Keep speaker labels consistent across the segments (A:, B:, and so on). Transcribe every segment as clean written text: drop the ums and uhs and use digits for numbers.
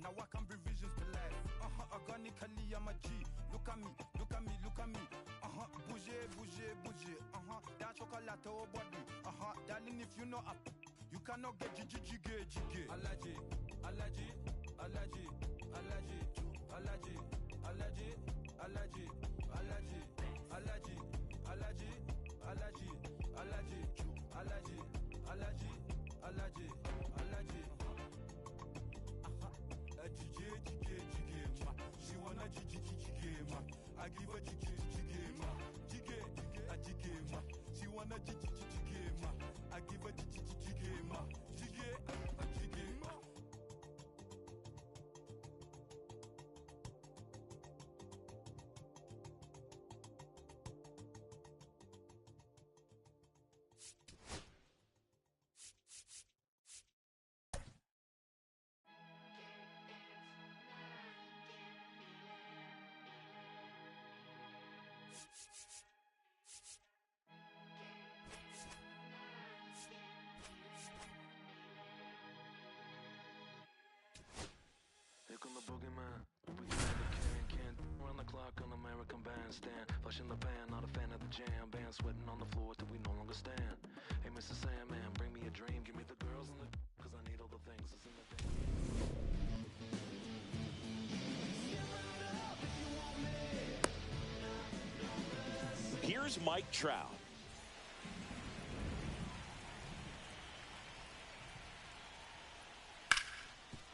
A: Now I can bring visions to life. Organically I'm a G. Look at me, look at me, look at me. Bouger, bouger, bouger. That chocolate or body. Darling, if you know up, you cannot get jiggy. Allergy, allergy, allergy, allergy, allergy, allergy, allergy, allergy, allergy, allergy, allergy, allergy, allergy, allergy, allergy, allergy. Jiggy, she wanna jiggy, ma. I give her jiggy, ma. Jiggy, ma. She wanna jiggy, ma. I give her jiggy, ma. Jiggy, ma.
B: Here come the boogeyman. We can't run the clock on American Bandstand. Flush in the pan, not a fan of the jam. Band sweating on the floor till we no longer stand. Hey, Mr. Sandman, bring me a dream. Give me the girls and the cause I need all the things that's in the thing.
C: Here's Mike Trout.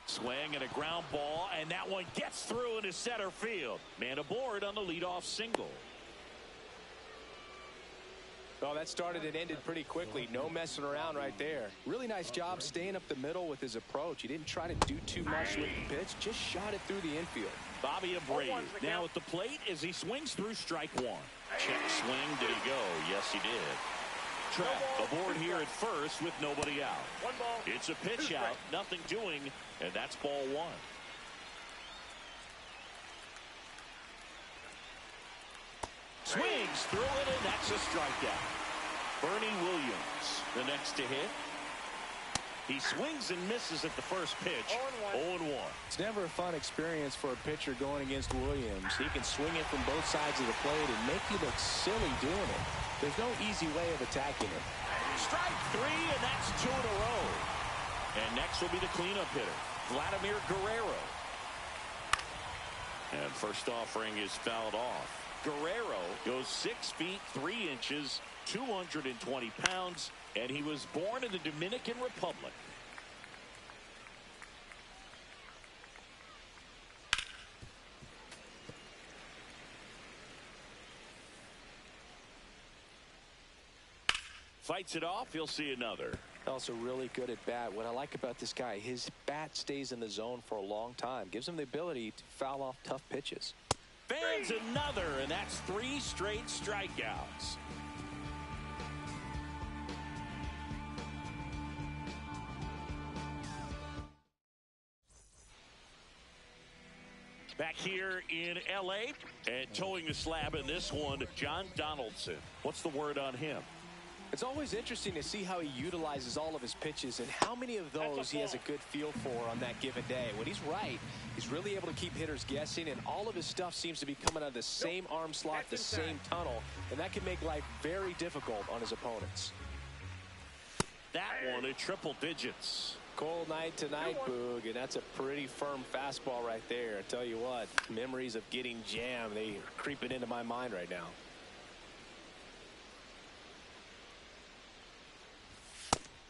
C: Swing and a ground ball, and that one gets through into center field. Man aboard on the leadoff single.
D: Oh, that started and ended pretty quickly. No messing around right there. Really nice job staying up the middle with his approach. He didn't try to do too much with the pitch, just shot it through the infield.
C: Bobby Abreu now at the plate as he swings through strike one. Check swing. Did he go? Yes, he did. Trout aboard here at first with nobody out. It's a pitch out, nothing doing, and that's ball one. Swings through it, and that's a strikeout. Bernie Williams, the next to hit. He swings and misses at the first pitch. 0-1.
D: It's never a fun experience for a pitcher going against Williams. He can swing it from both sides of the plate and make you look silly doing it. There's no easy way of attacking it.
C: Strike three, and that's 2 in a row. And next will be the cleanup hitter, Vladimir Guerrero. And first offering is fouled off. Guerrero goes 6 feet 3 inches, 220 pounds, and he was born in the Dominican Republic. Fights it off. He'll see another.
D: Also really good at bat. What I like about this guy, his bat stays in the zone for a long time. Gives him the ability to foul off tough pitches.
C: Fans another, and that's 3 straight strikeouts. Back here in L.A. and towing the slab in this one, John Donaldson. What's the word on him?
D: It's always interesting to see how he utilizes all of his pitches and how many of those he has a good feel for on that given day. When he's right, he's really able to keep hitters guessing, and all of his stuff seems to be coming out of the same arm slot, the same tunnel, and that can make life very difficult on his opponents.
C: That one at triple digits.
D: Cold night tonight, Boog, and that's a pretty firm fastball right there. I tell you what, memories of getting jammed, they are creeping into my mind right now.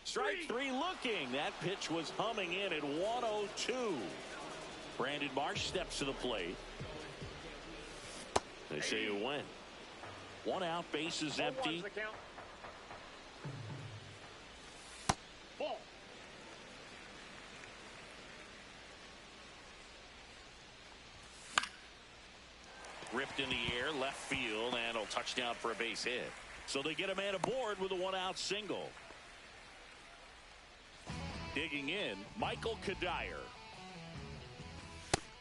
C: Strike three looking. That pitch was humming in at 102. Brandon Marsh steps to the plate. They say it went. 1 out, bases empty.
E: Ball.
C: Ripped in the air, left field, and a touchdown for a base hit. So they get a man aboard with a 1-out single. Digging in, Michael Kadire.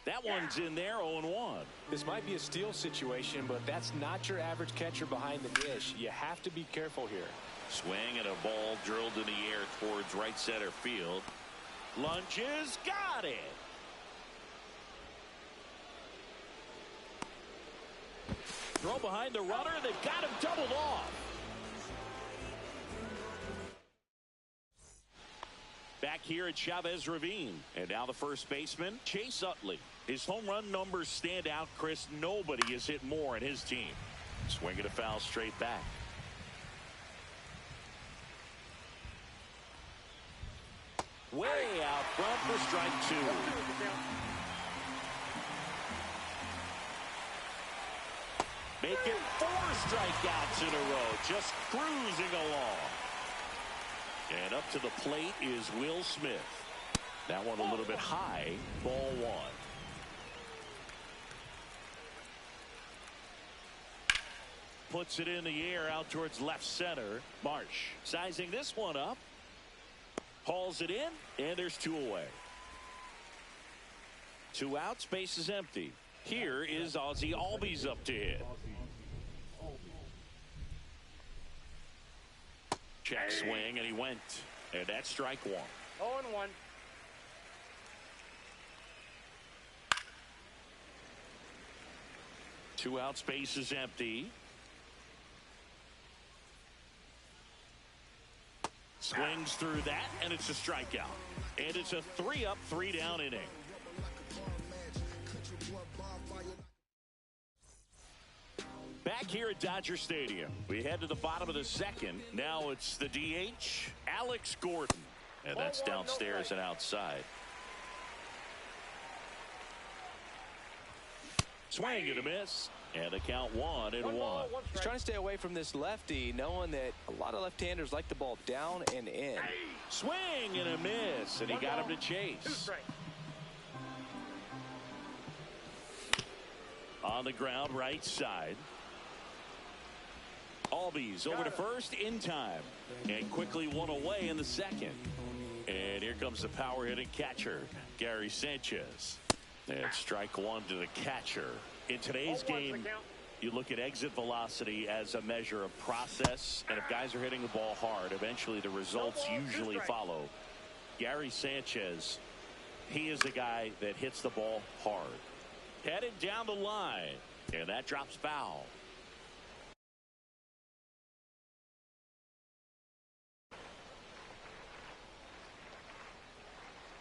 C: That one's in there, 0-1.
D: This might be a steal situation, but that's not your average catcher behind the dish. You have to be careful here.
C: Swing and a ball drilled in the air towards right center field. Lunges, got it. Throw behind the runner, and they've got him doubled off. Back here at Chavez Ravine. And now the first baseman, Chase Utley. His home run numbers stand out, Chris. Nobody has hit more in his team. Swing and a foul straight back. Way out front for strike two. Making 4 strikeouts in a row. Just cruising along. And up to the plate is Will Smith. That one a little bit high. Ball 1. Puts it in the air out towards left center. Marsh sizing this one up. Hauls it in, and there's 2 away. 2 out, space is empty. Here is Ozzie Albies up to hit. Check swing, and he went. And that's strike 1.
E: 0-1.
C: Two out, space is empty. Swings through that, and it's a strikeout. And it's a 3-up, 3-down inning. Back here at Dodger Stadium, we head to the bottom of the second. Now it's the DH, Alex Gordon. And that's downstairs and outside. Swing and a miss. And the count 1-1.
D: He's trying to stay away from this lefty, knowing that a lot of left-handers like the ball down and in.
C: Swing and a miss, and he got him to chase. On the ground, right side. Albies over to first in time. And quickly 1 away in the second. And here comes the power-hitting catcher, Gary Sanchez. And strike 1 to the catcher. In today's game, you look at exit velocity as a measure of process, and if guys are hitting the ball hard, eventually the results usually follow. Gary Sanchez, he is the guy that hits the ball hard. Headed down the line, and that drops foul.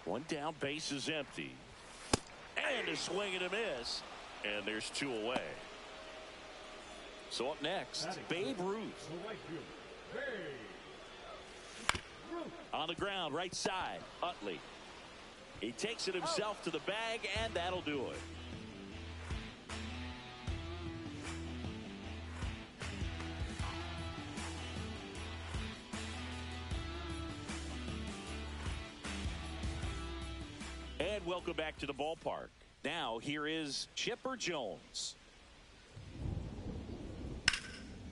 C: One down, base is empty. And a swing and a miss. And there's 2 away. So up next, Babe Ruth. On the ground, right side, Utley. He takes it himself to the bag, and that'll do it. And welcome back to the ballpark. Now, here is Chipper Jones.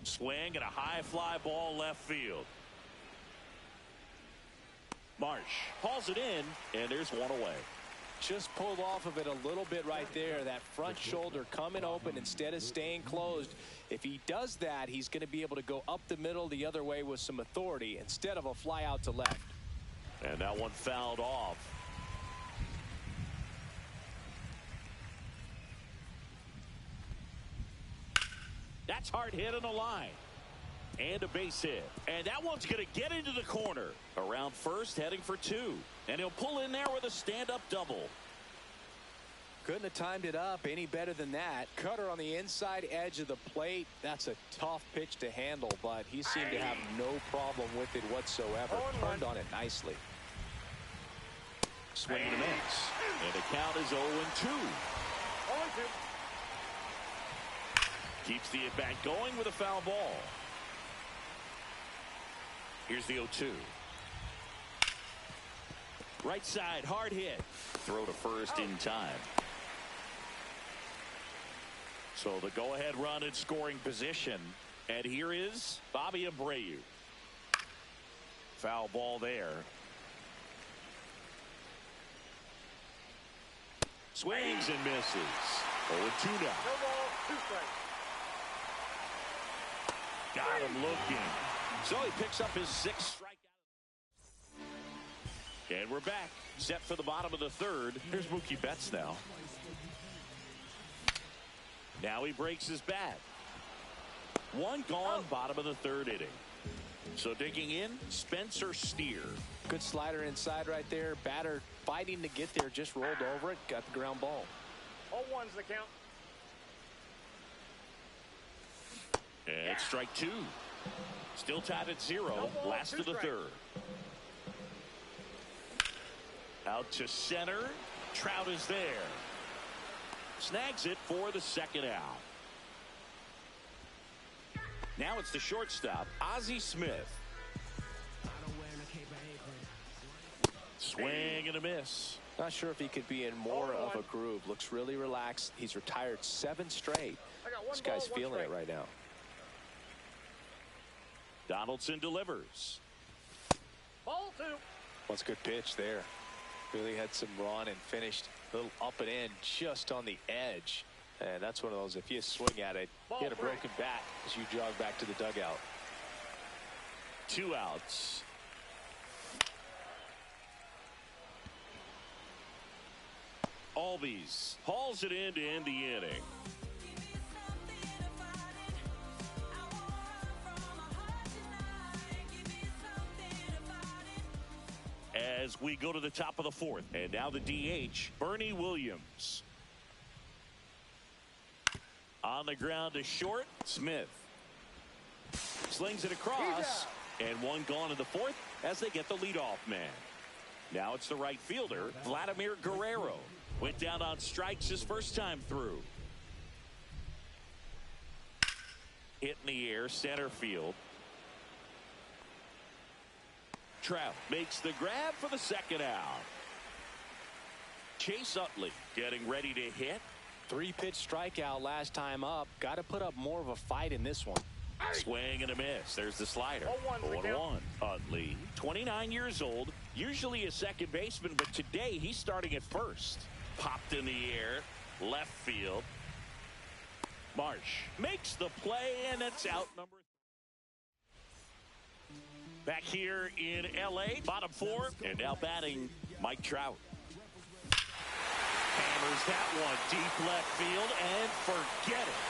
C: Swing and a high fly ball left field. Marsh hauls it in, and there's 1 away.
D: Just pulled off of it a little bit right there. That front shoulder coming open instead of staying closed. If he does that, he's going to be able to go up the middle the other way with some authority instead of a fly out to left.
C: And that one fouled off. That's hard hit on the line. And a base hit. And that one's going to get into the corner. Around first, heading for 2. And he'll pull in there with a stand-up double.
D: Couldn't have timed it up any better than that. Cutter on the inside edge of the plate. That's a tough pitch to handle, but he seemed to have no problem with it whatsoever. Turned on it nicely.
C: Swing and a miss. And the count is 0-2.
E: 0-2.
C: Keeps the at-bat going with a foul ball. Here's the 0-2. Right side, hard hit. Throw to first in time. So the go-ahead run in scoring position. And here is Bobby Abreu. Foul ball there. Swings and misses. 0-2 now.
E: No ball, 2 strikes.
C: Got him looking. So he picks up his 6th strikeout. And we're back. Set for the bottom of the 3rd. Here's Mookie Betts now. Now he breaks his bat. One gone, bottom of the third inning. So digging in, Spencer Steer.
D: Good slider inside right there. Batter fighting to get there, just rolled over it, got the ground ball.
E: 0-1's the count.
C: And strike two. Still tied at 0. Last of the third. Out to center. Trout is there. Snags it for the second out. Now it's the shortstop, Ozzie Smith. Swing and a miss.
D: Not sure if he could be in more of a groove. Looks really relaxed. He's retired 7 straight. This guy's feeling it right now.
C: Donaldson delivers.
E: Ball 2.
D: That's a good pitch there. Really had some run and finished a little up and in just on the edge. And that's one of those, if you swing at it, you get a broken bat as you jog back to the dugout.
C: 2 outs. Albies hauls it in to end the inning. As we go to the top of the fourth, and now the DH, Bernie Williams. On the ground to short, Smith slings it across, and one gone in the fourth as they get the leadoff man. Now it's the right fielder, Vladimir Guerrero. Went down on strikes his first time through. Hit in the air, center field. Trout makes the grab for the second out. Chase Utley getting ready to hit.
D: 3-pitch strikeout last time up. Got to put up more of a fight in this one.
C: Swing and a miss. There's the slider. 0-1. Utley, 29 years old, usually a second baseman, but today he's starting at first. Popped in the air, left field. Marsh makes the play, and it's out number 3. Back here in L.A., bottom 4, and now batting Mike Trout. Hammers that one deep left field, and forget it.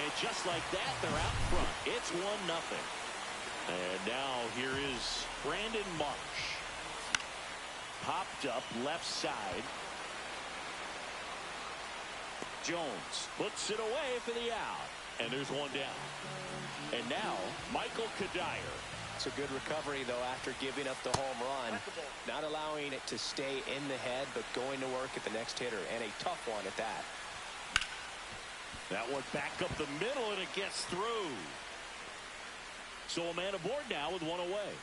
C: And just like that, they're out front. It's 1-0. And now here is Brandon Marsh. Popped up left side. Jones puts it away for the out. And there's one down. And now Michael Kadire.
D: It's a good recovery, though, after giving up the home run. Not allowing it to stay in the head, but going to work at the next hitter. And a tough one at that.
C: That one back up the middle, and it gets through. So a man aboard now with one away.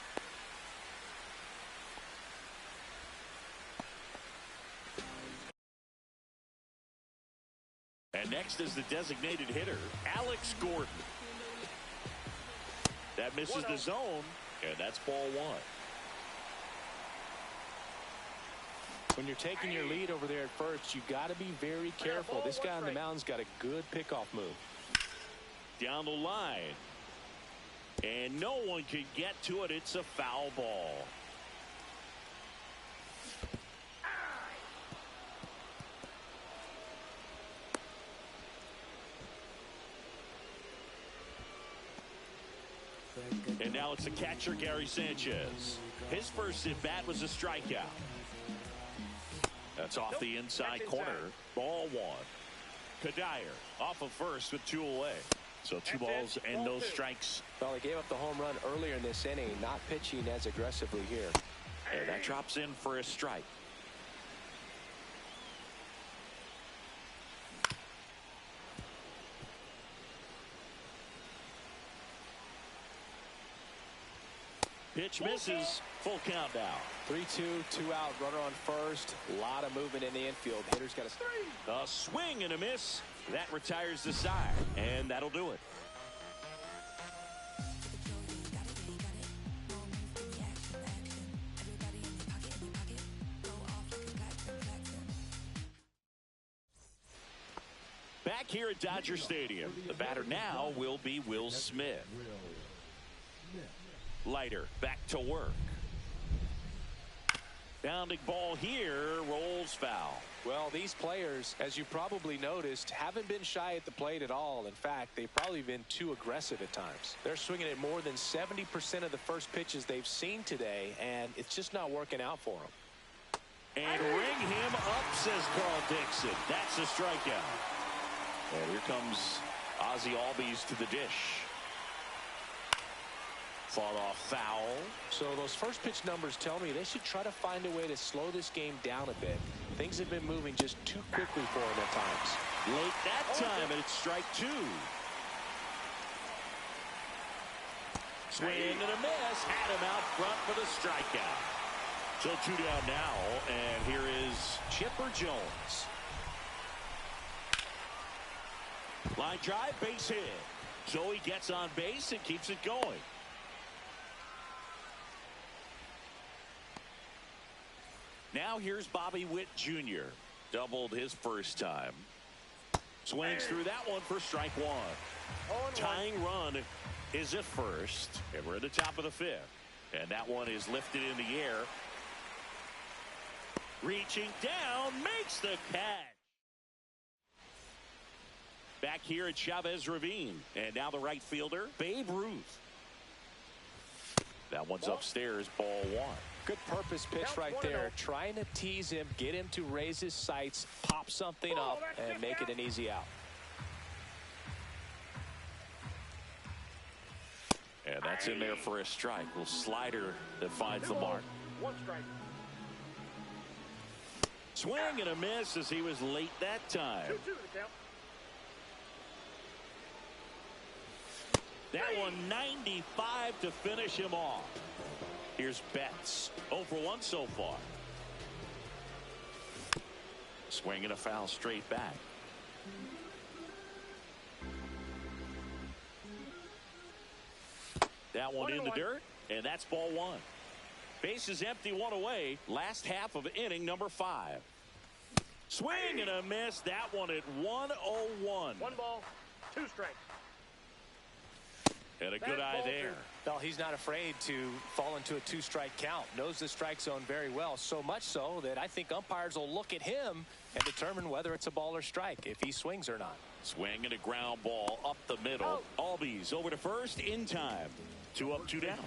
C: And next is the designated hitter, Alex Gordon. That misses the zone, and that's ball 1.
D: When you're taking your lead over there at first, you got to be very careful. This guy on the mound's got a good pickoff move.
C: Down the line. And no one can get to it. It's a foul ball. And now it's the catcher, Gary Sanchez. His first at-bat was a strikeout. That's off the inside corner. Ball 1. Kadire off of first with 2 away. So 2 balls and no strikes.
D: Well, he gave up the home run earlier in this inning, not pitching as aggressively here.
C: And that drops in for a strike. Pitch misses. Full count now.
D: 3-2, 2 out, runner on first. A lot of movement in the infield. Hitter's got
C: a swing and a miss. That retires the side, and that'll do it. Back here at Dodger Stadium, the batter now will be Will Smith. Leiter back to work. Bounding ball here, rolls foul.
D: Well, these players, as you probably noticed, haven't been shy at the plate at all. In fact, they've probably been too aggressive at times. They're swinging at more than 70% of the first pitches they've seen today, and it's just not working out for them.
C: And ring him up, says Carl Dixon. That's a strikeout. And here comes Ozzie Albies to the dish. Fought off foul.
D: So those first pitch numbers tell me they should try to find a way to slow this game down a bit. Things have been moving just too quickly for him at times.
C: Late that time, and it's strike two. Swing and a miss. Had him out front for the strikeout. So 2 down now, and here is Chipper Jones. Line drive, base hit. So he gets on base and keeps it going. Now here's Bobby Witt Jr. Doubled his first time. Swings through that one for strike one. Tying run is at first. And we're at the top of the fifth. And that one is lifted in the air. Reaching down, makes the catch. Back here at Chavez Ravine. And now the right fielder, Babe Ruth. That one's upstairs, ball one.
D: Good purpose pitch right there. Trying to tease him, get him to raise his sights, pop something up, and make it an easy out.
C: And that's in there for a strike. Little slider that finds the mark.
E: One strike.
C: Swing and a miss as he was late that time.
E: 2-2 the count.
C: That one 95 to finish him off. Here's Betts. 0 for 1 so far. Swing and a foul straight back. That one in the dirt, and that's ball one. Base is empty, one away. Last half of inning number 5. Swing and a miss. That one at 1-0-1.
E: 1 ball, 2 strikes.
C: And a good eye there.
D: Well, he's not afraid to fall into a 2-strike count. Knows the strike zone very well. So much so that I think umpires will look at him and determine whether it's a ball or strike, if he swings or not.
C: Swing and a ground ball up the middle. Albies over to first in time. 2 up, 2 down.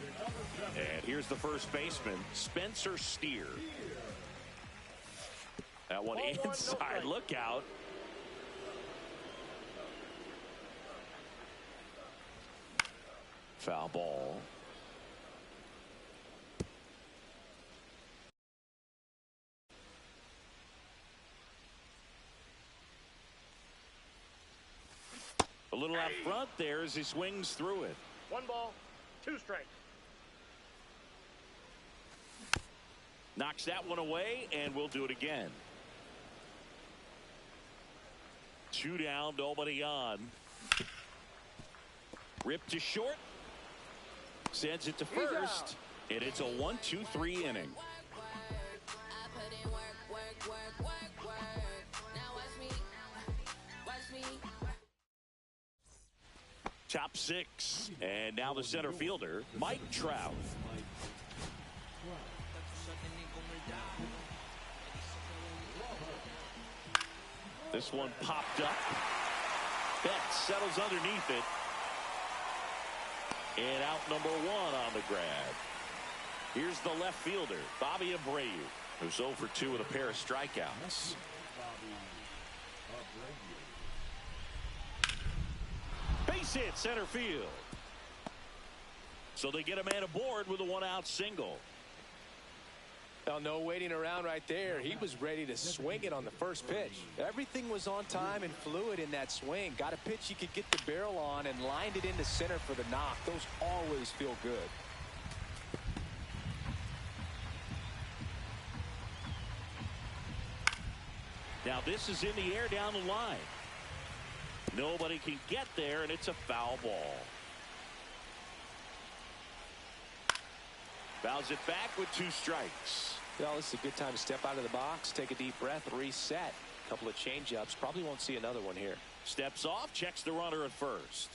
C: And here's the first baseman, Spencer Steer. That one inside. Look out. Foul ball. A little out front there as he swings through it.
E: 1 ball, 2 strikes.
C: Knocks that one away, and we'll do it again. 2 down, nobody on. Ripped to short. Sends it to first. And it's a 1-2-3 inning. Top 6. And now the center fielder, Mike Trout. This one popped up. Betts settles underneath it. And out number 1 on the grab. Here's the left fielder, Bobby Abreu, who's 0 for 2 with a pair of strikeouts. Base hit center field. So they get a man aboard with a 1-out single.
D: Well, no waiting around right there. He was ready to swing it on the first pitch. Everything was on time and fluid in that swing. Got a pitch he could get the barrel on and lined it into center for the knock. Those always feel good.
C: Now this is in the air down the line. Nobody can get there, and it's a foul ball. Fouls it back with 2 strikes.
D: Well, this is a good time to step out of the box, take a deep breath, reset. A couple of change-ups. Probably won't see another one here.
C: Steps off, checks the runner at first.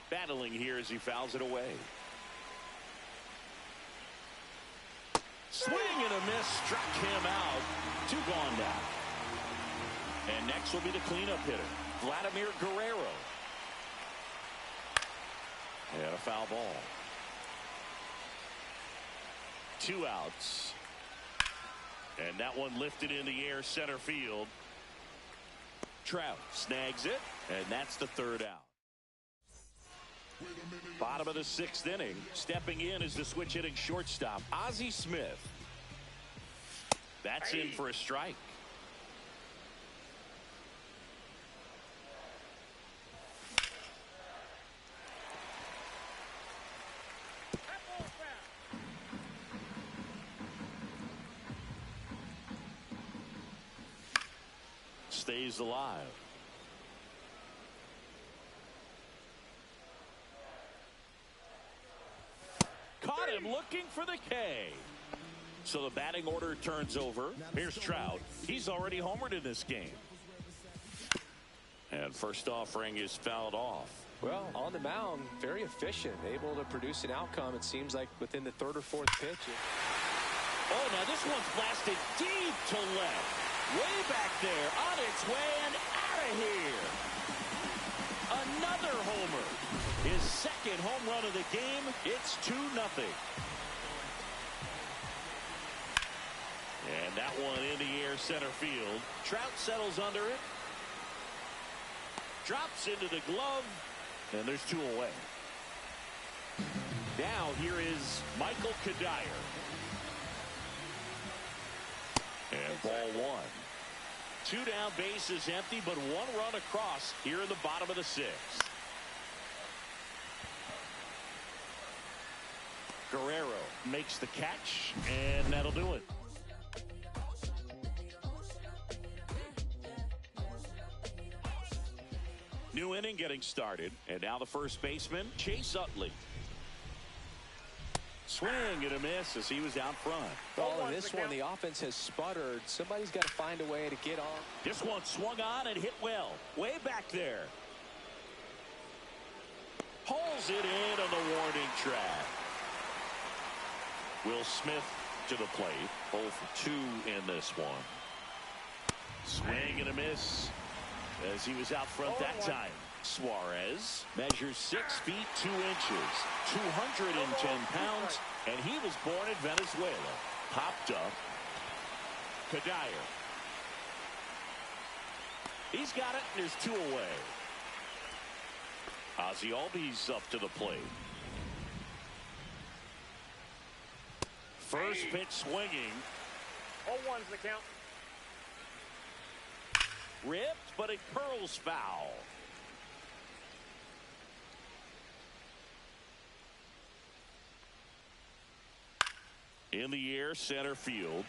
C: Battling here as he fouls it away. Swing and a miss, struck him out. 2 gone now. And next will be the cleanup hitter, Vladimir Guerrero. And a foul ball. 2 outs. And that one lifted in the air center field. Trout snags it, and that's the 3rd out. Bottom of the 6th inning. Stepping in is the switch hitting shortstop, Ozzie Smith. That's in for a strike. Stays alive. Caught him looking for the K. So the batting order turns over. Here's Trout. He's already homered in this game. And first offering is fouled off.
D: Well, on the mound, very efficient, able to produce an outcome, it seems like, within the 3rd or 4th pitch.
C: Oh, now this one's blasted deep to left. Way back there, on its way and out of here. Another homer. His 2nd home run of the game. It's 2-0. And that one in the air center field. Trout settles under it. Drops into the glove. And there's 2 away. Now here is Michael Kadire. And ball 1. 2 down, bases empty, but 1 run across here in the bottom of the 6th. Guerrero makes the catch, and that'll do it. New inning getting started, and now the first baseman, Chase Utley. Swing and a miss as he was out front.
D: Well, in this one, the offense has sputtered. Somebody's got to find a way to get on.
C: This one swung on and hit well. Way back there. Pulls it in on the warning track. Will Smith to the plate. 0 for 2 in this one. Swing and a miss as he was out front that time. Suarez measures 6 feet 2 inches, 210 pounds, and he was born in Venezuela. Popped up. Kadire. He's got it, and there's 2 away. Ozzie Albies up to the plate. First pitch swinging.
E: 0-1's the count.
C: Ripped, but it curls foul. In the air, center field.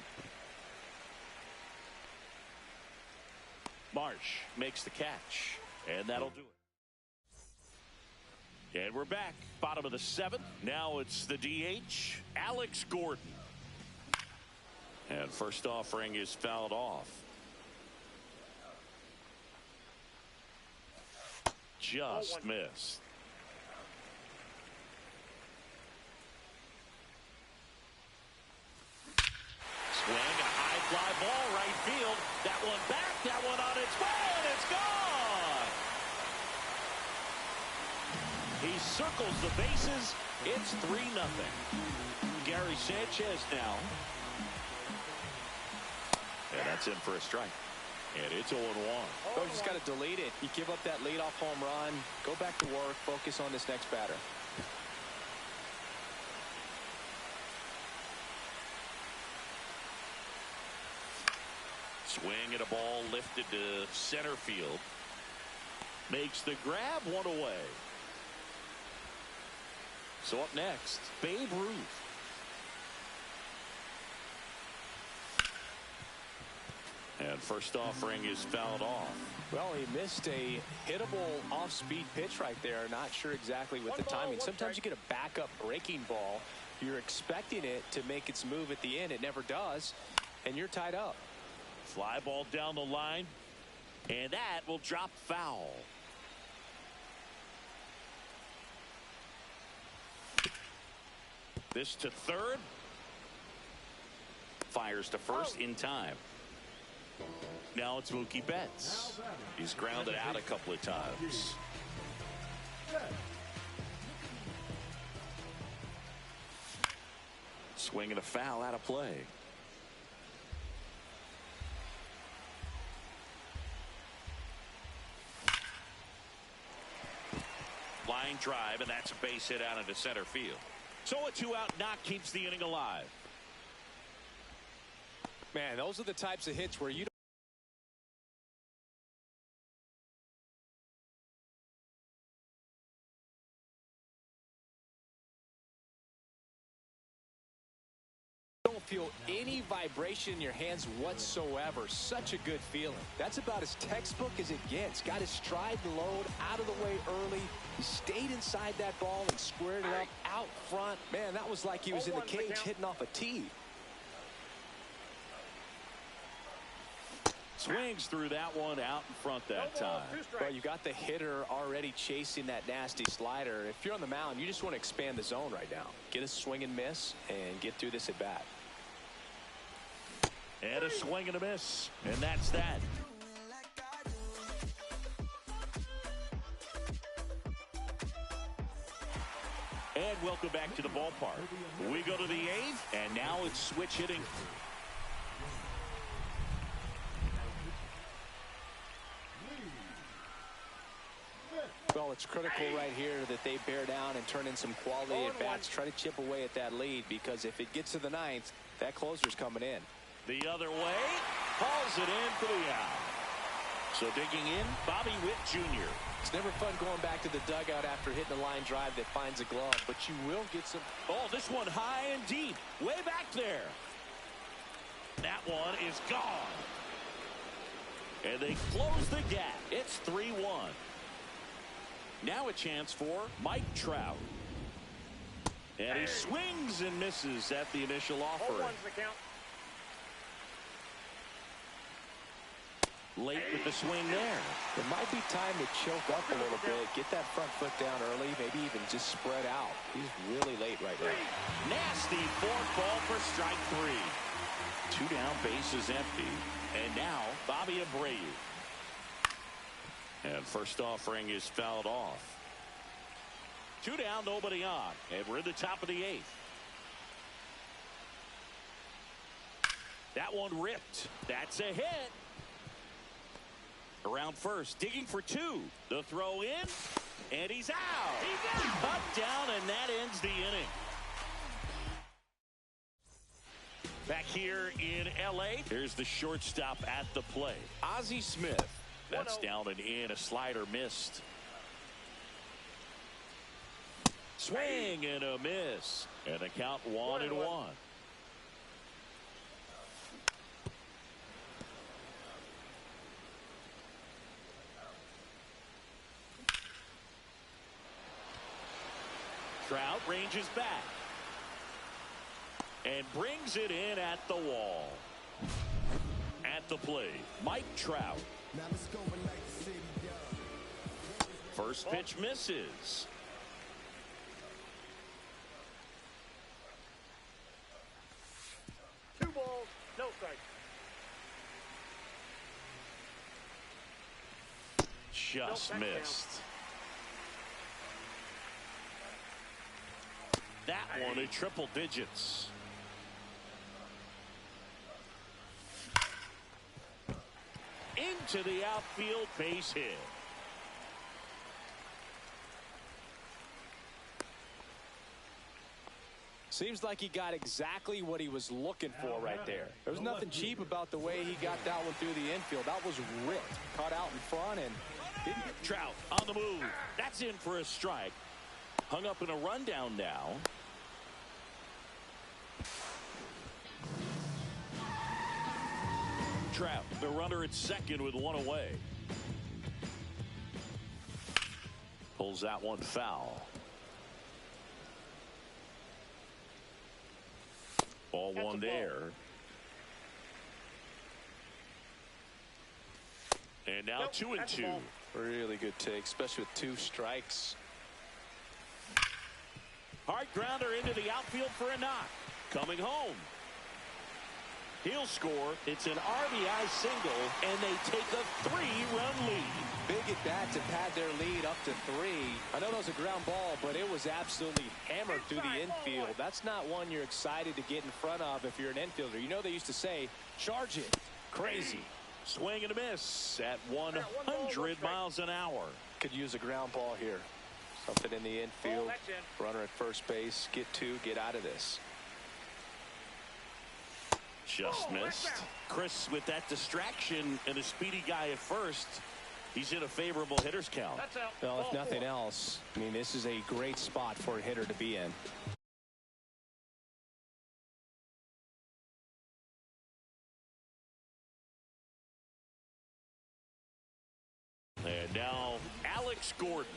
C: Marsh makes the catch, and that'll do it. And we're back. Bottom of the 7th. Now it's the DH, Alex Gordon. And first offering is fouled off. Just missed. Swing, a high fly ball, right field. That one back, that one on its way, and it's gone. He circles the bases. It's 3-0. Gary Sanchez now. And that's in for a strike. And it's 0-1.
D: Oh, you just got to delete it. You give up that leadoff home run. Go back to work. Focus on this next batter.
C: Swing at a ball lifted to center field. Makes the grab, 1 away. So up next, Babe Ruth. And first offering is fouled off.
D: Well, he missed a hittable off-speed pitch right there. Not sure exactly with the timing. Sometimes you get a backup breaking ball. You're expecting it to make its move at the end. It never does, and you're tied up.
C: Fly ball down the line, and that will drop foul. This to third. fires to first in time. Now it's Mookie Betts. He's grounded out a couple of times. Swing and a foul out of play. Line drive, and that's a base hit out into center field. So a 2-out knock keeps the inning alive.
D: Man, those are the types of hits where you don't feel any vibration in your hands whatsoever. Such a good feeling. That's about as textbook as it gets. Got his stride and load out of the way early. He stayed inside that ball and squared it up out front. Man, that was like he was in the cage hitting off a tee.
C: Swings through that one out in front that time.
D: Well, you got the hitter already chasing that nasty slider. If you're on the mound, you just want to expand the zone right now. Get a swing and miss and get through this at bat.
C: And a swing and a miss. And that's that. And welcome back to the ballpark. We go to the 8th, and now it's switch hitting.
D: Well, it's critical right here that they bear down and turn in some quality at bats. Try to chip away at that lead, because if it gets to the 9th, that closer's coming in.
C: The other way, hauls it in for the out. So digging in, Bobby Witt Jr.
D: It's never fun going back to the dugout after hitting a line drive that finds a glove, but you will get some.
C: Oh, this one high and deep, way back there. That one is gone. And they close the gap. It's 3-1. Now a chance for Mike Trout. And he swings and misses at the initial offering. Late with the swing there.
D: It might be time to choke up a little bit. Get that front foot down early. Maybe even just spread out. He's really late right now.
C: Nasty forkball for strike 3. 2 down, bases empty. And now Bobby Abreu. And first offering is fouled off. 2 down, nobody on. And we're in the top of the 8th. That one ripped. That's a hit. Around first, digging for 2. The throw in, and he's out. Cut down, and that ends the inning. Back here in L.A., here's the shortstop at the plate, Ozzie Smith. That's down and in. A slider missed. Swing and a miss. And a count 1-1. Trout ranges back. And brings it in at the wall. At the plate, Mike Trout.
A: Now let's go like the city does.
C: First pitch misses.
E: Two balls, no strike.
C: Just missed. That one in triple digits. Into the outfield, base hit.
D: Seems like he got exactly what he was looking for right there. There was nothing cheap about the way he got that one through the infield. That was ripped. Caught out in front and didn't.
C: Trout on the move. That's in for a strike. Hung up in a rundown now. Trout, the runner at second with one away. Pulls that one foul. Ball one there. And now 2-2.
D: Really good take, especially with 2 strikes.
C: Hard grounder into the outfield for a knock. Coming home. He'll score. It's an RBI single, and they take a 3-run lead.
D: Big at bat to pad their lead up to 3. I know that was a ground ball, but it was absolutely hammered through the infield. That's not one you're excited to get in front of if you're an infielder. You know they used to say, charge it. Crazy.
C: Swing and a miss at 100 miles an hour.
D: Could use a ground ball here. Something in the infield. Runner at first base. Get 2. Get out of this.
C: Just missed. Chris, with that distraction and a speedy guy at first, he's in a favorable hitter's count.
D: Well, if nothing else, I mean, this is a great spot for a hitter to be in.
C: And now Alex Gordon.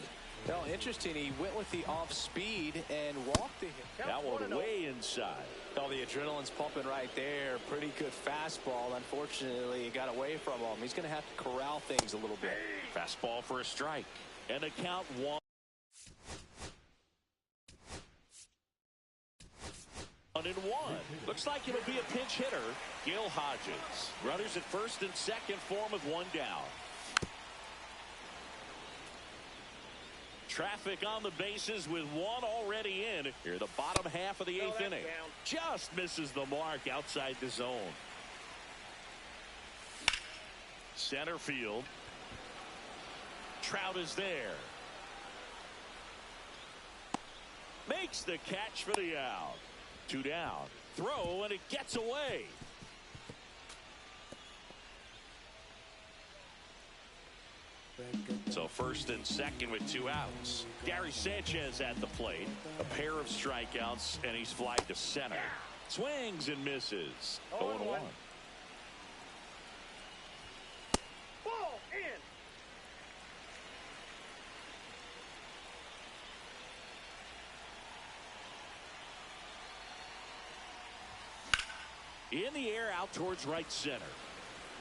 D: Well, interesting. He went with the off speed and walked the hit.
C: That one way inside.
D: Oh, the adrenaline's pumping right there. Pretty good fastball. Unfortunately, it got away from him. He's going to have to corral things a little bit.
C: Fastball for a strike. And a count 1. 1-1. Looks like it'll be a pinch hitter. Gil Hodges. Runners at first and second for him with 1 down. Traffic on the bases with 1 already in. Here, the bottom half of the 8th inning. Just misses the mark outside the zone. Center field. Trout is there. Makes the catch for the out. 2 down. Throw, and it gets away. So first and second with 2 outs. Gary Sanchez at the plate. A pair of strikeouts, and he's flied to center. Swings and misses. 0-1.
E: Ball in.
C: In the air out towards right center.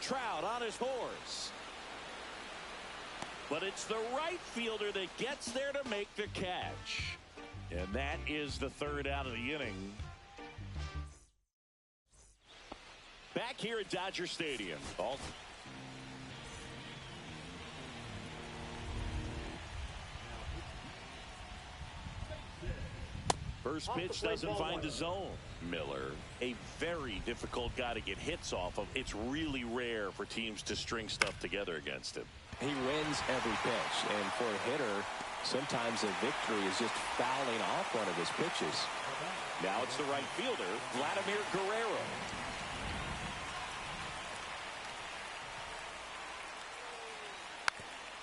C: Trout on his horse. But it's the right fielder that gets there to make the catch. And that is the 3rd out of the inning. Back here at Dodger Stadium. First pitch doesn't find the zone. Miller, a very difficult guy to get hits off of. It's really rare for teams to string stuff together against him.
D: He wins every pitch, and for a hitter, sometimes a victory is just fouling off one of his pitches.
C: Now it's the right fielder, Vladimir Guerrero.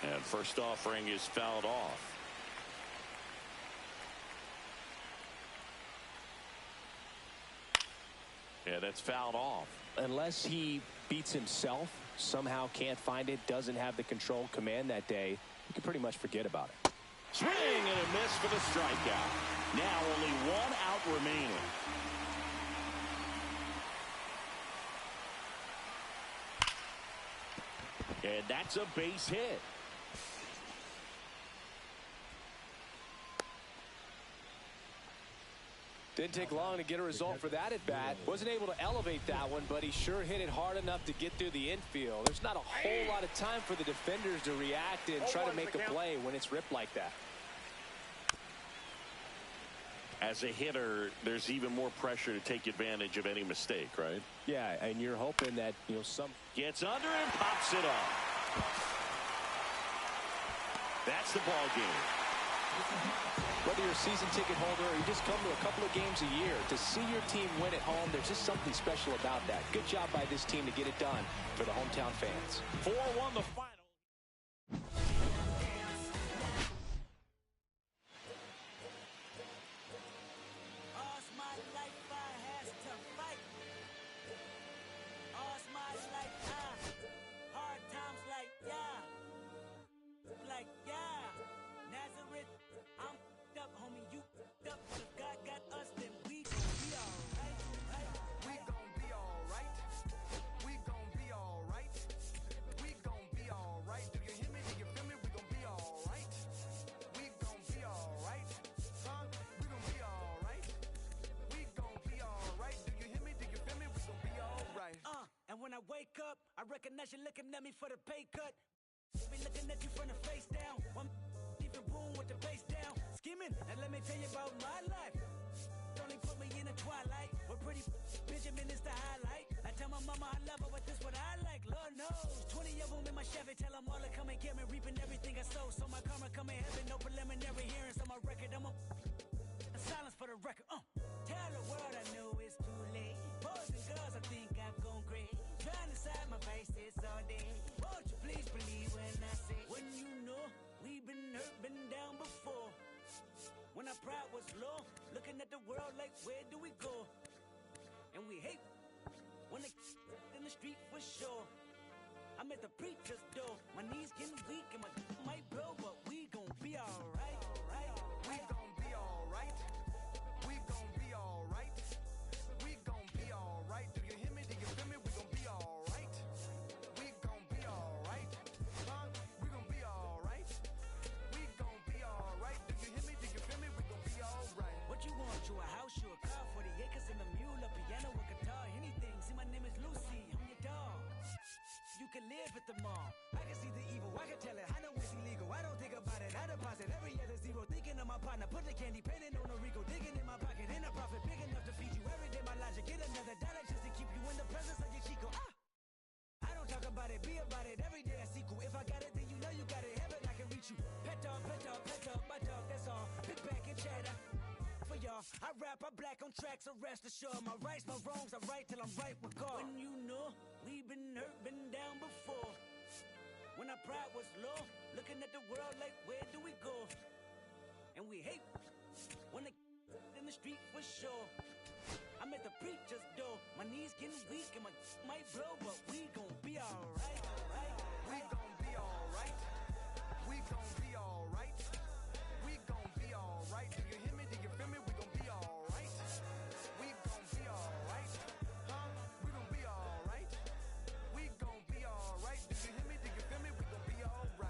C: And first offering is fouled off. Yeah, that's fouled off.
D: Unless he beats himself, somehow can't find it, doesn't have the control command that day, you can pretty much forget about it.
C: Swing and a miss for the strikeout. Now only 1 out remaining. And that's a base hit.
D: Didn't take long to get a result for that at bat. Wasn't able to elevate that one, but he sure hit it hard enough to get through the infield. There's not a whole lot of time for the defenders to react and try to make a play when it's ripped like that.
C: As a hitter, there's even more pressure to take advantage of any mistake, right?
D: Yeah, and you're hoping that, you know, some
C: gets under and pops it up. That's the ball game.
D: Whether you're a season ticket holder or you just come to a couple of games a year, to see your team win at home, there's just something special about that. Good job by this team to get it done for the hometown fans.
C: 4-1 the final.
F: recognize you looking at me for the pay cut. Be looking at you from the face down. One even room with the face down. Skimming, and let me tell you about my life. Only put me in the twilight. We're pretty Benjamin is the highlight. I tell my mama I love her, but this what I like. Lord knows. 20 of them in my Chevy. Tell them all to come and get me. Reaping everything I sow. So my karma come in heaven. No preliminary hearings on my record. I'm a silence for the record. Tell the world I know it's too late. Boys and girls, I think I've gone great. Trying to side my face this all day. Won't you please believe when I say, when you know we've been hurt, been down before. When our pride was low, looking at the world like, where do we go? And we hate when they in the street for sure. I'm at the preacher's door. My knees getting weak and my might blow, but we gon' be alright.
A: We gon' be alright. We gon' be alright. We gon' be alright. Do you hear me? Do you feel me? We gon' be alright. We gon' be alright. Huh? We gon' be alright. We gon' be alright. Do you hear me? Do you feel me? We gon' be alright.
F: What you want? You a house, you a car, 40 acres and a mule, a piano, a guitar, anything. See, my name is Lucy, I'm your dog. You can live at the mall. I can see the evil, I can tell it. I know it's illegal. I don't think about it. I deposit every other zero. Thinking of my partner, put the candy, painting on a Rico, digging in my pocket, in a profit big enough to feed you every day. My logic, get another dollar just to keep you in the presence of your Chico. I don't talk about it, be about it. Every day I sequel. If I got it, then you know you got it. Heaven, I can reach you. Pet dog, my dog, that's all. Big back and cheddar. For y'all, I rap, I black on tracks, so rest assured. My rights, my wrongs, I right till I'm right with God. When you know we've been hurt, been down before. When our pride was low, looking at the world like, where do we go? And we hate when they in the street for sure. I'm at the preacher's door. My knees getting weak and my might blow, but we gon' be alright.
A: We gon' be alright. We gon' be alright. We gon' be alright. Do you hear me? Do you feel me? We gon' be alright. We gon' be alright. Huh? We gon' be alright. We gon' be alright. Do you hear me? Do you feel me? We gon' be alright.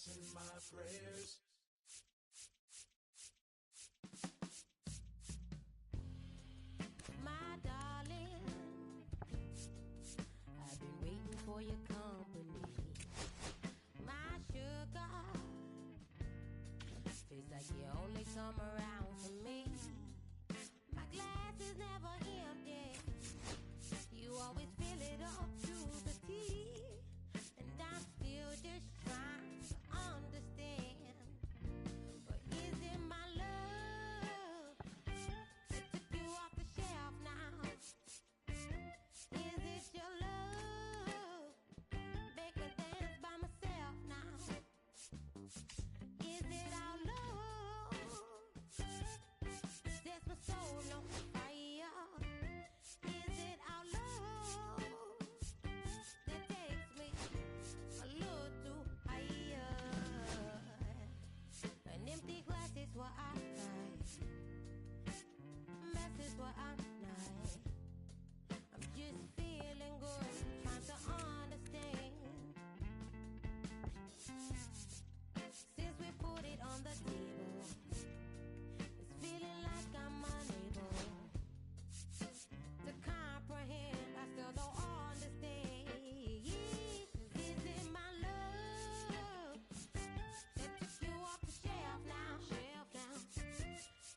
G: In my prayers.
H: My darling, I've been waiting for your company. My sugar, feels like you only come around for me. My glass is never empty. You always fill it up to the tea. And I'm still just trying to understand. But is it my love that took you off the shelf now? Is it your love? Make me dance by myself now. Is it our love? Sets my soul on fire. Is it our love that takes me a little too higher? An empty glass is what I find. Mess is what I'm not. I'm just feeling good, trying to understand. Since we put it on the table, it's feeling like I'm unable to comprehend. I still don't understand. Is it my love that took you off the shelf now?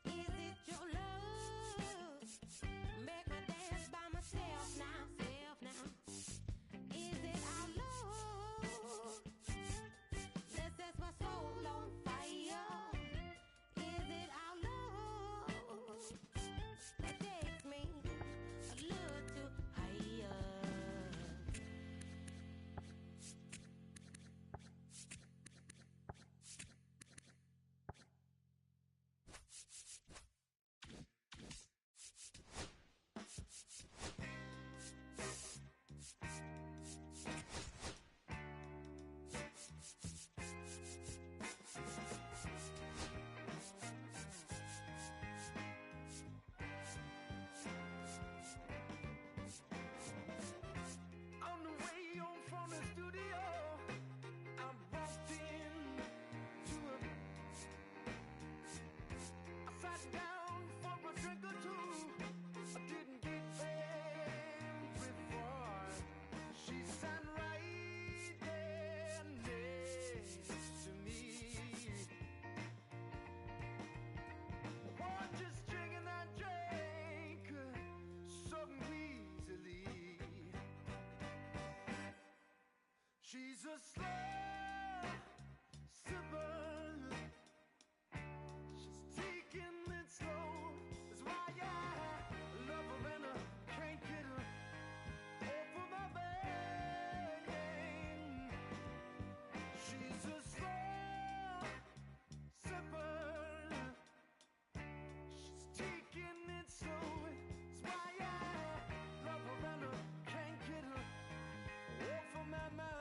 H: Is it your love? Make me dance by myself now. Is it our love? Let's
A: She's a slow sipper. She's taking it slow. That's why I love her and I can't get her off of my brain. She's a slow sipper. She's taking it slow. That's why I love her and I can't get her off of my mind.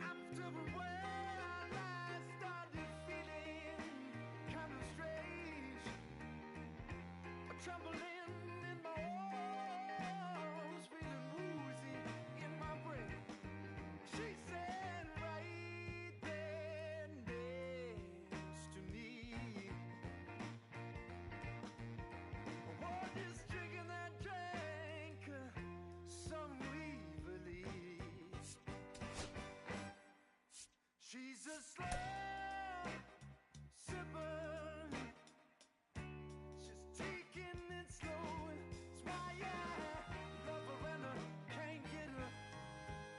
A: After a while, I started feeling kind of strange, a trembling in my arms, feeling woozy in my brain. She said right there next to me, what is drinking that drank so evilly? She's a slow sipper. She's taking it slow. That's why I love her and I can't get her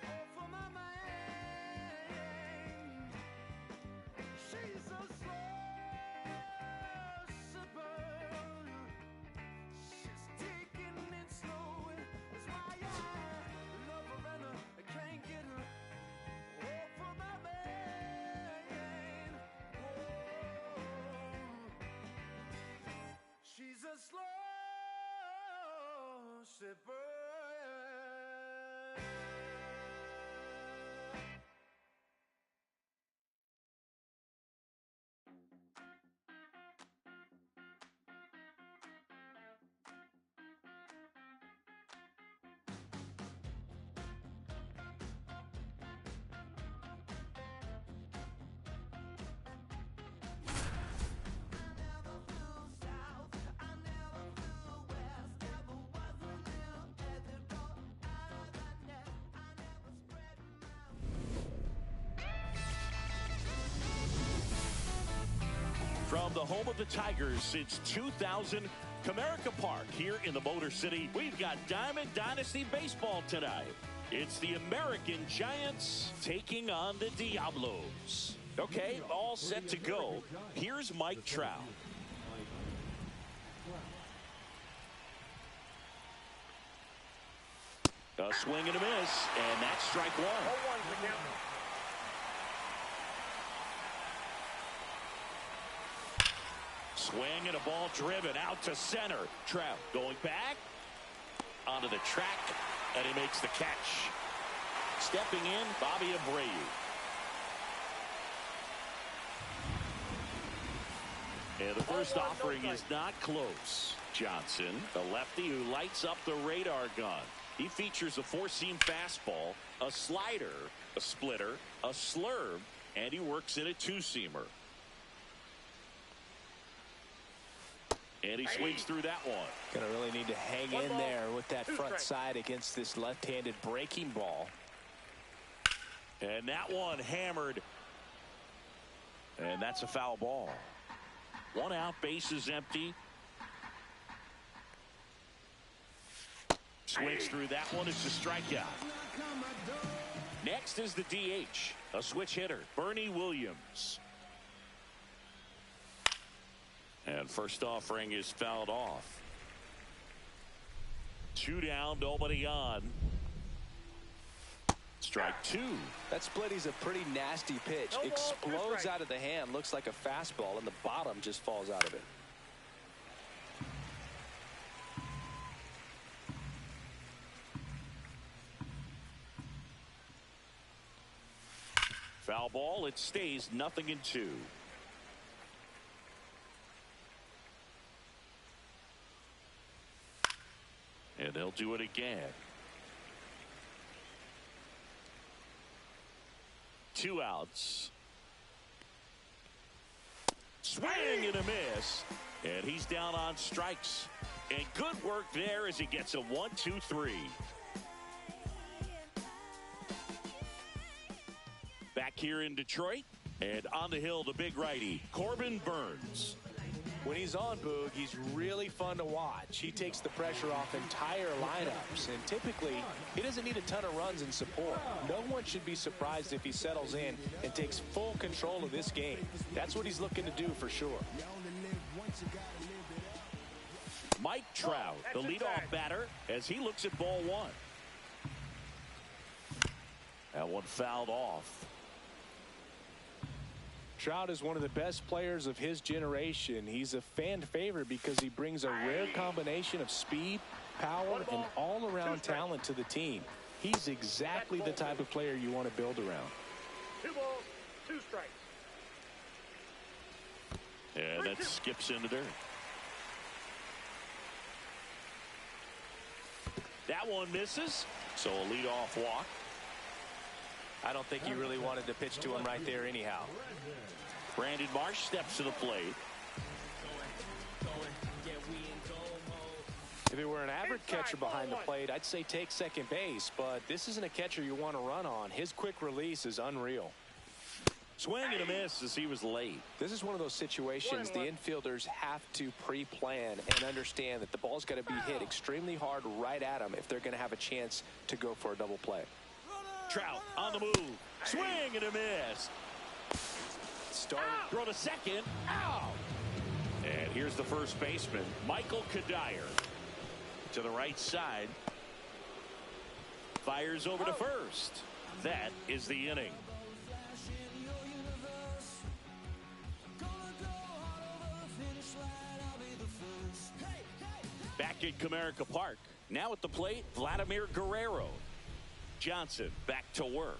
A: off of my mind. She's a slow sipper. She's taking it slow. That's why I love her and I can't get her off of my mind. She's a slow sipper.
C: From the home of the Tigers since 2000, Comerica Park here in the Motor City, we've got Diamond Dynasty Baseball tonight. It's the American Giants taking on the Diablos. Okay, all set to go. Here's Mike Trout. A swing and a miss, and that's strike one. Swing and a ball driven out to center. Trout going back onto the track, and he makes the catch. Stepping in, Bobby Abreu. And the first offering is not close. Johnson, the lefty who lights up the radar gun. He features a four-seam fastball, a slider, a splitter, a slurve, and he works in a two-seamer. And he swings through that one.
D: Gonna really need to hang in there with that front side against this left-handed breaking ball.
C: And that one hammered. And that's a foul ball. One out, bases empty. Swings through that one. It's a strikeout. Next is the DH, a switch hitter, Bernie Williams. And first offering is fouled off. Two down, nobody on. Strike two.
D: That splitty's a pretty nasty pitch. Explodes out of the hand. Looks like a fastball, and the bottom just falls out of it.
C: Foul ball. It stays 0-2. And they'll do it again. 2 outs. Swing and a miss. And he's down on strikes. And good work there as he gets a 1-2-3. Back here in Detroit, and on the hill, the big righty, Corbin Burnes.
D: When he's on, Boog, he's really fun to watch. He takes the pressure off entire lineups, and typically, he doesn't need a ton of runs in support. No one should be surprised if he settles in and takes full control of this game. That's what he's looking to do for sure.
C: Mike Trout, the leadoff batter, as he looks at ball one. That one fouled off.
D: Trout is one of the best players of his generation. He's a fan favorite because he brings a rare combination of speed, power, and all-around talent to the team. He's exactly the type of player you want to build around.
E: 2 balls, 2 strikes.
C: And that skips into there. That one misses, so a leadoff walk.
D: I don't think he really wanted to pitch to him right there anyhow.
C: Brandon Marsh steps to the plate.
D: If it were an average catcher behind the plate, I'd say take second base, but this isn't a catcher you want to run on. His quick release is unreal.
C: Swing and a miss as he was late.
D: This is one of those situations the infielders have to pre-plan and understand that the ball's got to be hit extremely hard right at them if they're going to have a chance to go for a double play.
C: Trout on the move. Swing and a miss. Throw to second. Out. And here's the first baseman, Michael Kadire. To the right side. Fires over to first. That is the inning. Back at Comerica Park. Now at the plate, Vladimir Guerrero. Johnson back to work.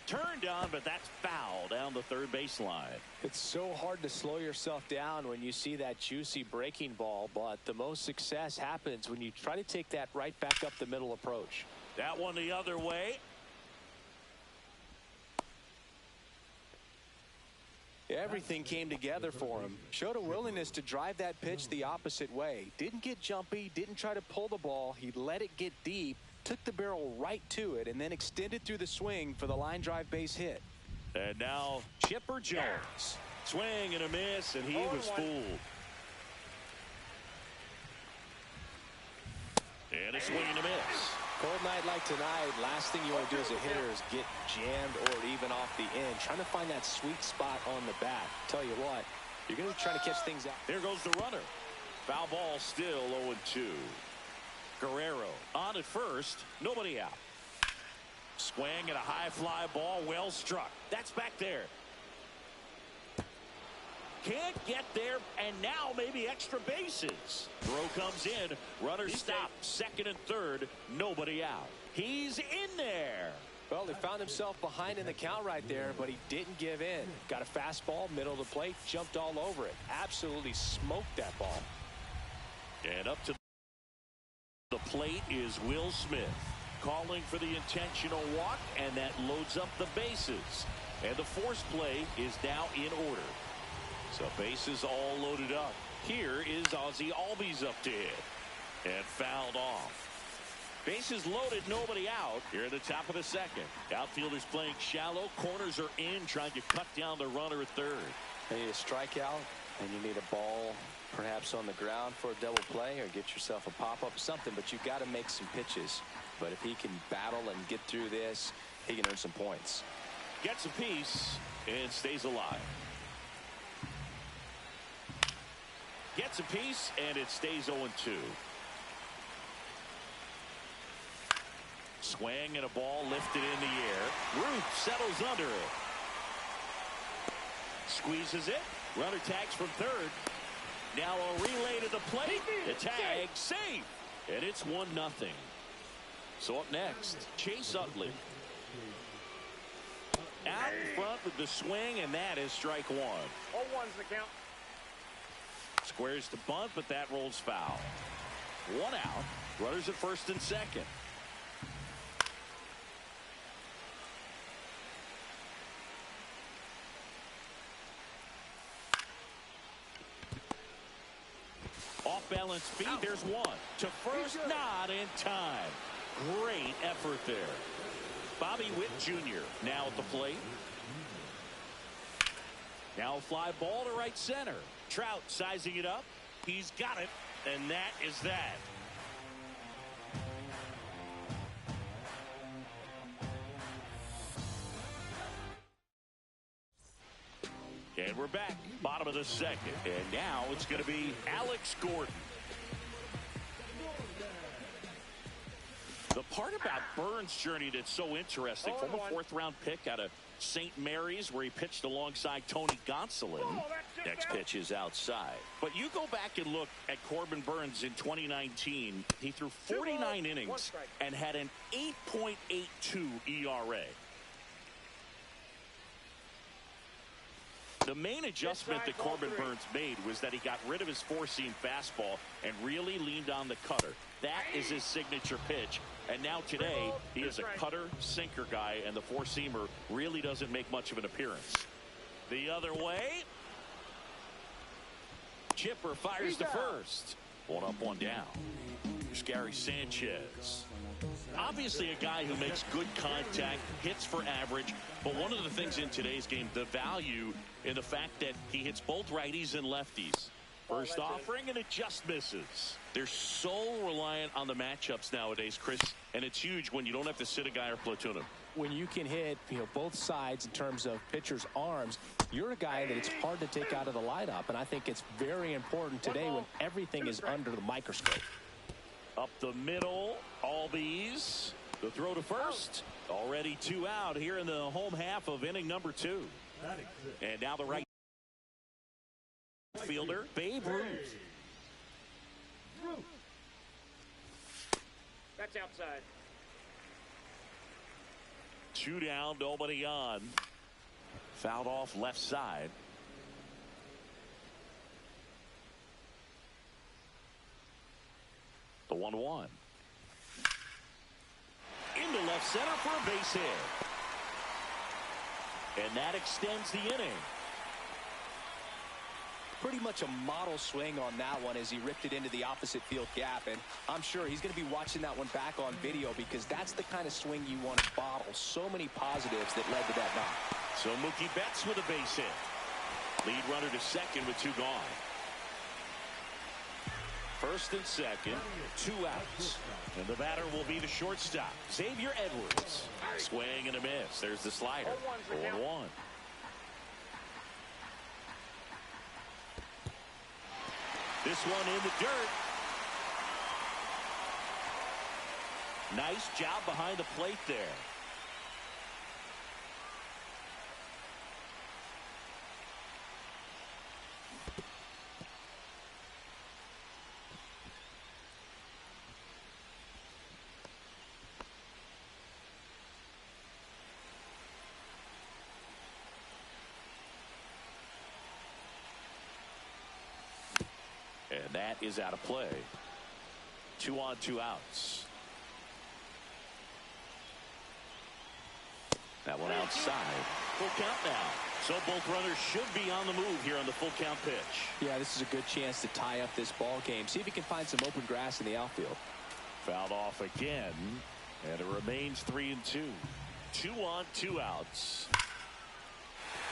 C: Turned on, but that's foul down the third baseline.
D: It's so hard to slow yourself down when you see that juicy breaking ball, but the most success happens when you try to take that right back up the middle approach.
C: That one the other way.
D: Everything came together for him. Showed a willingness to drive that pitch the opposite way. Didn't get jumpy, didn't try to pull the ball. He let it get deep, took the barrel right to it, and then extended through the swing for the line drive base hit.
C: And now Chipper Jones. Swing and a miss, and he was fooled. And a swing and a miss.
D: Cold night like tonight, last thing you want to do as a hitter is get jammed or even off the end. Trying to find that sweet spot on the bat. Tell you what, you're going to be trying to catch things out.
C: There goes the runner. Foul ball still 0-2. Guerrero on at first. Nobody out. Swing and a high fly ball. Well struck. That's back there. Can't get there, and now maybe extra bases. Throw comes in. Runner stopped. Second and third. Nobody out. He's in there.
D: Well, he found himself behind in the count right there, but he didn't give in. Got a fastball, middle of the plate, jumped all over it. Absolutely smoked that ball.
C: And up to the plate is Will Smith. Calling for the intentional walk, and that loads up the bases. And the force play is now in order. So bases all loaded up. Here is Ozzie Albies up to hit. And fouled off. Bases loaded, nobody out. Here at the top of the second. Outfielders playing shallow. Corners are in, trying to cut down the runner at third.
D: You need a strikeout, and you need a ball perhaps on the ground for a double play, or get yourself a pop-up, something. But you've got to make some pitches. But if he can battle and get through this, he can earn some points.
C: Gets a piece and stays alive. Gets a piece, and it stays 0-2. Swing and a ball lifted in the air. Ruth settles under it. Squeezes it. Runner tags from third. Now a relay to the plate. The tag safe. And it's 1-0. So up next, Chase Utley. Out in front with the swing, and that is strike one.
E: 0-1's the count.
C: Squares to bunt, but that rolls foul. One out. Runners at first and second. off-balance feet. There's one. To first, not in time. Great effort there. Bobby Witt Jr. now at the plate. Now a fly ball to right center. Trout sizing it up. He's got it, and that is that. And we're back, bottom of the second. And now it's going to be Alex Gordon. The part about Burns' journey that's so interesting, from a fourth-round pick out of St. Mary's, where he pitched alongside Tony Gonsolin. Next pitch is outside. But you go back and look at Corbin Burns in 2019. He threw 49 innings and had an 8.82 ERA. The main adjustment that Corbin Burns made was that he got rid of his four-seam fastball and really leaned on the cutter. That is his signature pitch. And now today, he is a cutter, sinker guy, and the four-seamer really doesn't make much of an appearance. The other way. Chipper fires to first. One up, one down. Here's Gary Sanchez. Obviously a guy who makes good contact, hits for average, but one of the things in today's game, the value in the fact that he hits both righties and lefties. First offering, and it just misses. They're so reliant on the matchups nowadays, Chris, and it's huge when you don't have to sit a guy or platoon him.
D: When you can hit, both sides in terms of pitchers' arms, you're a guy that it's hard to take out of the lineup, and I think it's very important today when everything is under the microscope.
C: Up the middle, Albies. The throw to first. Already 2 out here in the home half of inning number 2. And now the right fielder, Babe Ruth.
E: That's outside.
C: 2 down, nobody on. Fouled off left side. The 1-1. Into left center for a base hit. And that extends the inning.
D: Pretty much a model swing on that one as he ripped it into the opposite field gap. And I'm sure he's going to be watching that one back on video because that's the kind of swing you want to bottle. So many positives that led to that knock.
C: So Mookie Betts with a base hit. Lead runner to second with 2 gone. First and second, 2 outs. And the batter will be the shortstop, Xavier Edwards. Swing and a miss. There's the slider. 0-1. This one in the dirt. Nice job behind the plate there. And that is out of play. 2 on, 2 outs. That one outside. Full count now. So both runners should be on the move here on the full count pitch.
D: Yeah, this is a good chance to tie up this ball game. See if he can find some open grass in the outfield.
C: Fouled off again. And it remains 3-2. 2 on, 2 outs.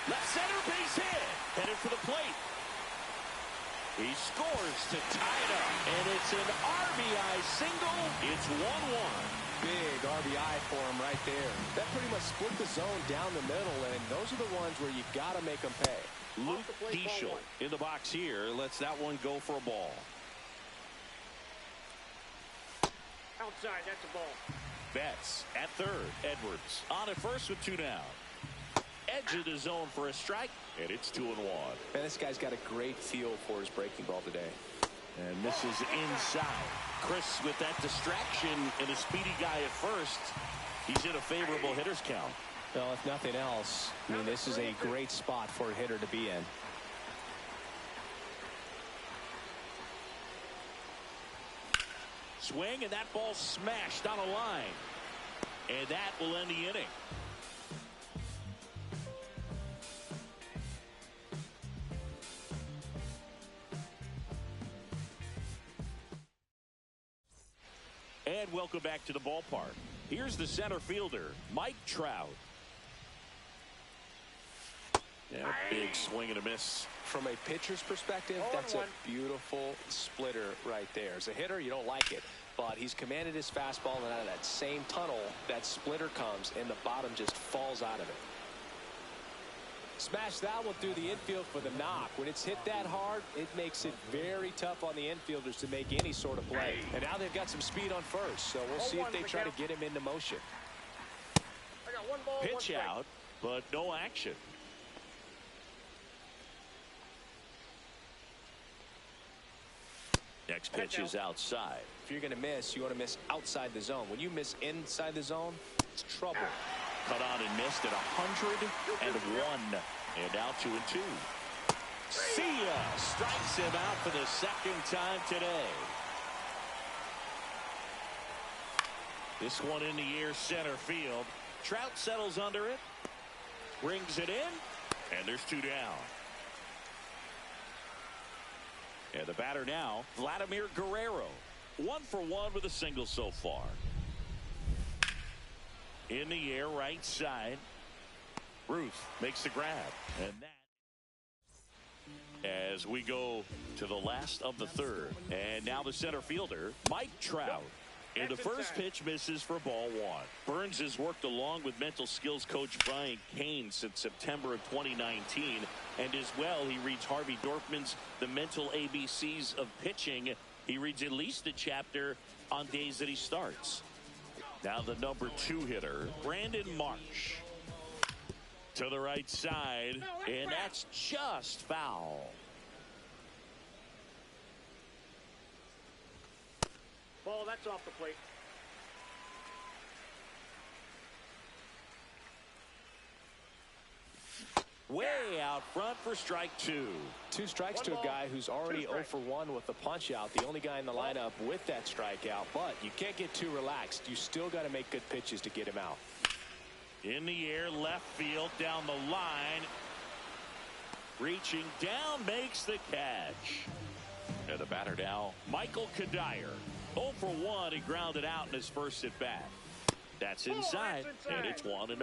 C: Left center base hit. Headed for the plate. He scores to tie it up. And it's an RBI single. It's 1-1.
D: Big RBI for him right there. That pretty much split the zone down the middle, and those are the ones where you got to make them pay.
C: Luke Diesel in the box here lets that one go for a ball.
E: Outside, that's a ball.
C: Betts at third. Edwards on at first with 2 down. Edge of the zone for a strike, and it's 2-1.
D: And this guy's got a great feel for his breaking ball today.
C: And this is inside. Chris, with that distraction and a speedy guy at first, he's in a favorable hitter's count.
D: Well, if nothing else, I mean, this is a great spot for a hitter to be in.
C: Swing, and that ball smashed on a line. And that will end the inning. And welcome back to the ballpark. Here's the center fielder, Mike Trout. Yeah, big swing and a miss.
D: From a pitcher's perspective, that's a beautiful splitter right there. As a hitter, you don't like it, but he's commanded his fastball, and out of that same tunnel, that splitter comes, and the bottom just falls out of it. Smash that one through the infield for the knock. When it's hit that hard, it makes it very tough on the infielders to make any sort of play. And now they've got some speed on first, so we'll see if they try to get him into motion.
E: I got one ball,
C: Pitch out, but no action. Next pitch is outside.
D: If you're going to miss, you want to miss outside the zone. When you miss inside the zone, it's trouble.
C: Cut on and missed at 101. And now 2-2. See ya! Strikes him out for the second time today. This one in the air center field. Trout settles under it. Brings it in. And there's 2 down. And the batter now, Vladimir Guerrero. 1 for 1 with a single so far. In the air, right side. Ruth makes the grab. And that, as we go to the last of the third. And now the center fielder, Mike Trout. And the first pitch misses for ball 1. Burns has worked along with mental skills coach Brian Kane since September of 2019. And as well, he reads Harvey Dorfman's The Mental ABCs of Pitching. He reads at least a chapter on days that he starts. Now the number 2 hitter, Brandon Marsh. To the right side, and that's just foul.
E: Ball, that's off the plate.
C: Way out front for strike 2.
D: 2 strikes to a guy who's already 0 for 1 with the punch out. The only guy in the lineup with that strikeout. But you can't get too relaxed. You still got to make good pitches to get him out.
C: In the air, left field, down the line. Reaching down, makes the catch. And the batter now, Michael Kadire. 0 for 1, he grounded out in his first at bat. That's inside, and it's 1-0.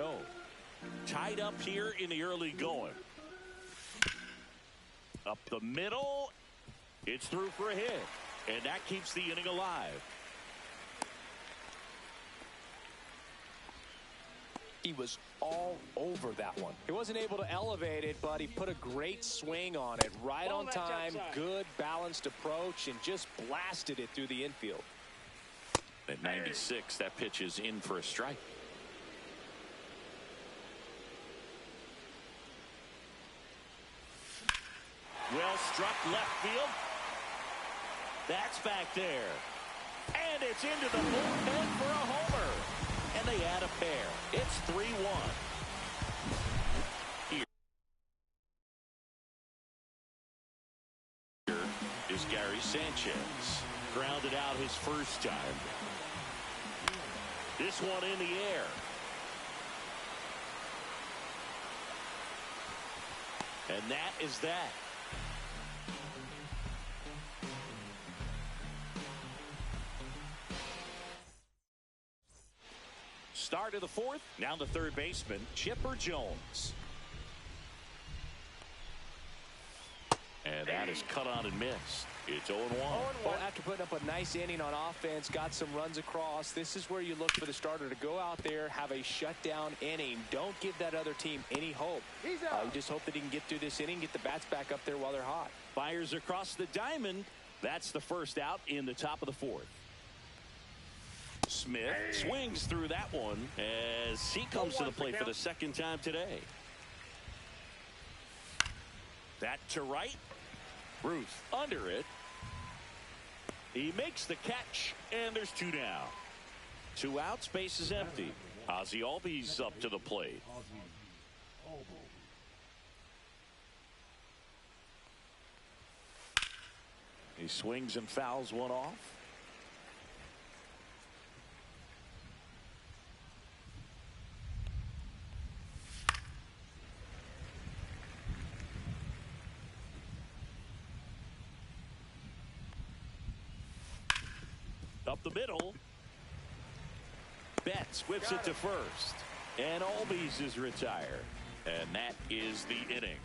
C: Tied up here in the early going. Up the middle. It's through for a hit. And that keeps the inning alive.
D: He was all over that one. He wasn't able to elevate it, but he put a great swing on it. Right on time, good balanced approach, and just blasted it through the infield.
C: At 96, that pitch is in for a strike. Well struck left field. That's back there. And it's into the bullpen for a homer. And they add a pair. It's 3-1. Here is Gary Sanchez. Grounded out his first time. This one in the air. And that is that. Start of the 4th. Now the third baseman, Chipper Jones. And that is cut on and missed. It's 0-1.
D: Well, after putting up a nice inning on offense, got some runs across, this is where you look for the starter to go out there, have a shutdown inning. Don't give that other team any hope. You just hope that he can get through this inning, get the bats back up there while they're hot.
C: Fires across the diamond. That's the first out in the top of the 4th. Smith swings through that one as he comes to the plate for the second time today. That to right. Ruth under it. He makes the catch, and there's 2 down. 2 outs, base is empty. Ozzie Albies up to the plate. He swings and fouls one off. Up the middle. Betts whips it to first. And Albies is retired. And that is the inning.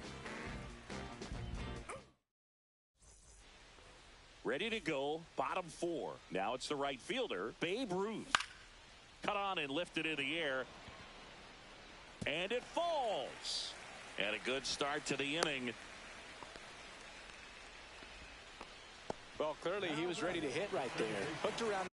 C: Ready to go, bottom 4. Now it's the right fielder, Babe Ruth. Cut on and lifted in the air. And it falls. And a good start to the inning.
D: Well, clearly he was ready to hit right there. Hooked around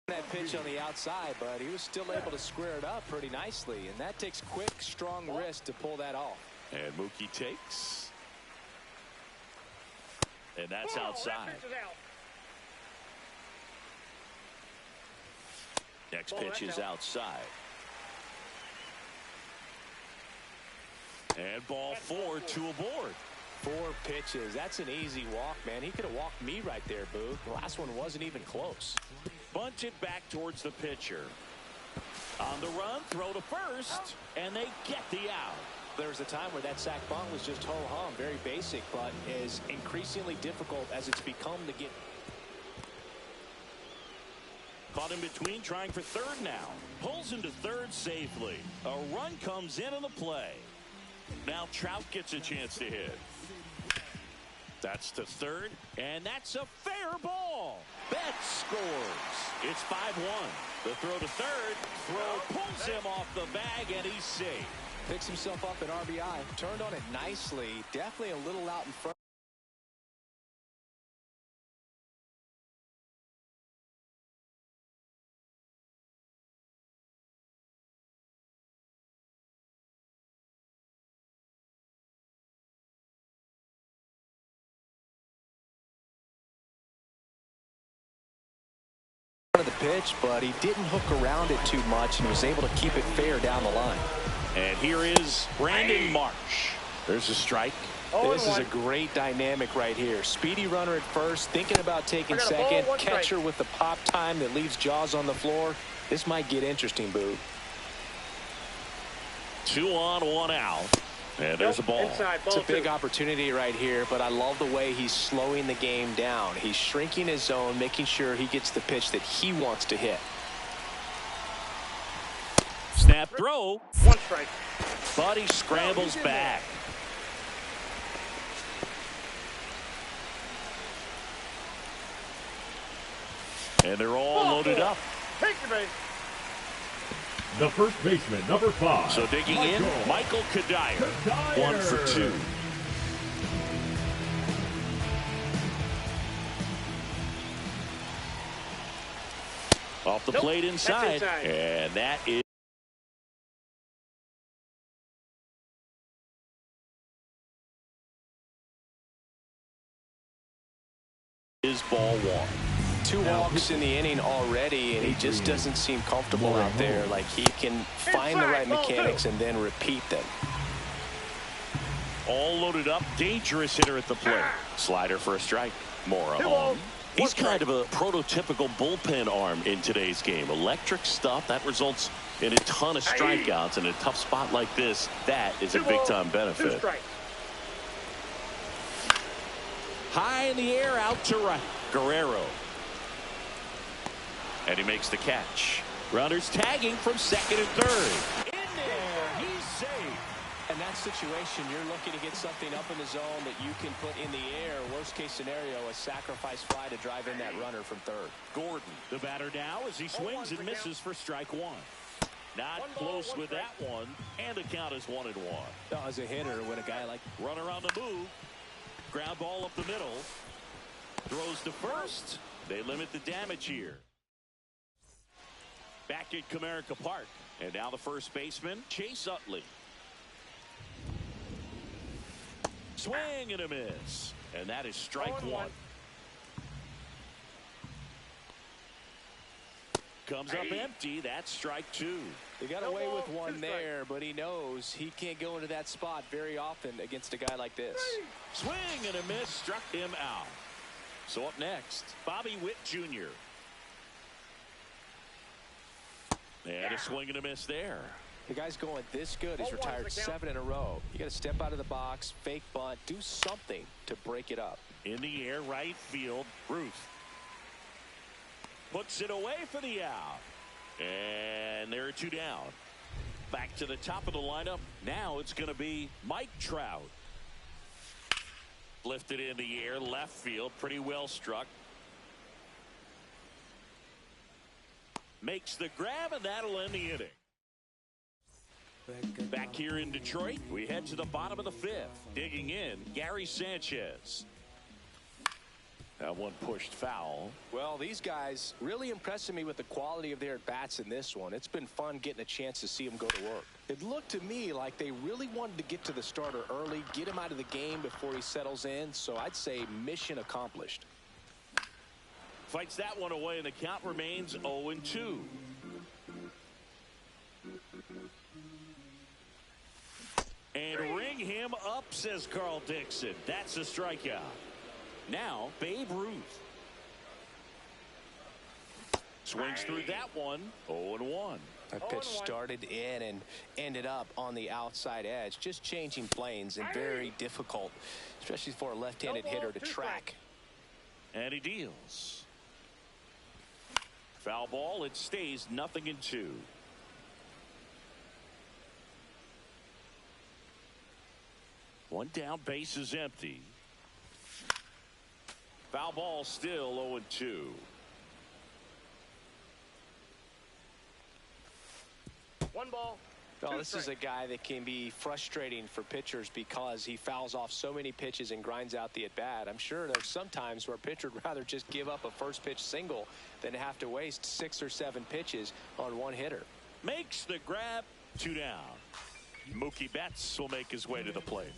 D: that pitch on the outside, but he was still able to square it up pretty nicely. And that takes quick, strong wrist to pull that off.
C: And Mookie takes. And that's outside. Next pitch is outside. And ball 4, 2 aboard.
D: 4 pitches. That's an easy walk, man. He could have walked me right there, Boo. The last one wasn't even close.
C: Bunted back towards the pitcher. On the run, throw to first, and they get the out.
D: There was a time where that sac bunt was just ho-hum, very basic, but is increasingly difficult as it's become to get.
C: Caught in between, trying for third now. Pulls into third safely. A run comes in on the play. Now Trout gets a chance to hit. That's to third, and that's a fair ball. Betts scores. It's 5-1. The throw to third. Throw pulls him off the bag, and he's safe.
D: Picks himself up at RBI. Turned on it nicely. Definitely a little out in front. Of the pitch, but he didn't hook around it too much and was able to keep it fair down the line.
C: And here is Brandon Marsh. There's a strike.
D: This is a great dynamic right here. Speedy runner at first, thinking about taking second. Catcher with the pop time that leaves Jaws on the floor. This might get interesting, Boo.
C: 2 on, 1 out. And there's a ball.
E: Inside, ball.
D: It's a big opportunity right here, but I love the way he's slowing the game down. He's shrinking his zone, making sure he gets the pitch that he wants to hit.
C: Snap throw.
E: 1 strike.
C: But he scrambles back. And they're all loaded up.
E: Take your base.
G: The first baseman, number 5.
C: So digging in, Michael Kadire. 1 for 2. Off the plate inside. And that is ball 1.
D: 2 walks in the inning already, and he just doesn't seem comfortable out there. Like he can find the right mechanics and then repeat them.
C: All loaded up, dangerous hitter at the plate. Slider for a strike. Mora home. He's kind of a prototypical bullpen arm in today's game. Electric stuff that results in a ton of strikeouts in a tough spot like this. That is a big-time benefit. High in the air, out to right. Guerrero. And he makes the catch. Runners tagging from second and third. In there, he's safe.
D: In that situation, you're looking to get something up in the zone that you can put in the air. Worst case scenario, a sacrifice fly to drive in that runner from third.
C: Gordon, the batter now as he swings and misses for strike 1. Not close with that one, and the count is 1-1.
D: As a hitter, when a guy like
C: runner on the move, ground ball up the middle, throws to first. They limit the damage here. Back at Comerica Park, and now the first baseman, Chase Utley. Swing and a miss, and that is strike 1. Comes up empty. That's strike 2.
D: He got away with one there, but he knows he can't go into that spot very often against a guy like this.
C: Swing and a miss, struck him out. So up next, Bobby Witt Jr. And a swing and a miss there.
D: The guy's going this good. He's retired 7 in a row. You got to step out of the box, fake bunt, do something to break it up.
C: In the air, right field, Ruth. Puts it away for the out. And there are two down. Back to the top of the lineup. Now it's going to be Mike Trout. Lifted in the air, left field, pretty well struck. Makes the grab, and that'll end the inning. Back here in Detroit, we head to the bottom of the fifth. Digging in, Gary Sanchez. That one pushed foul.
D: Well, these guys really impressing me with the quality of their at-bats in this one. It's been fun getting a chance to see them go to work. It looked to me like they really wanted to get to the starter early, get him out of the game before he settles in, so I'd say mission accomplished.
C: Fights that one away, and the count remains 0-2. And ring him up, says Carl Dixon. That's a strikeout. Now, Babe Ruth. Swings through that one, 0-1.
D: That pitch started in and ended up on the outside edge, just changing planes, and very difficult, especially for a left-handed hitter to track.
C: And he deals. Foul ball, it stays 0-2. One down, base is empty. Foul ball, still 0-2.
E: One ball.
D: Well, this is a guy that can be frustrating for pitchers because he fouls off so many pitches and grinds out the at-bat. I'm sure there's some times where a pitcher would rather just give up a first pitch single than have to waste 6 or 7 pitches on one hitter.
C: Makes the grab, 2 down. Mookie Betts will make his way to the plate.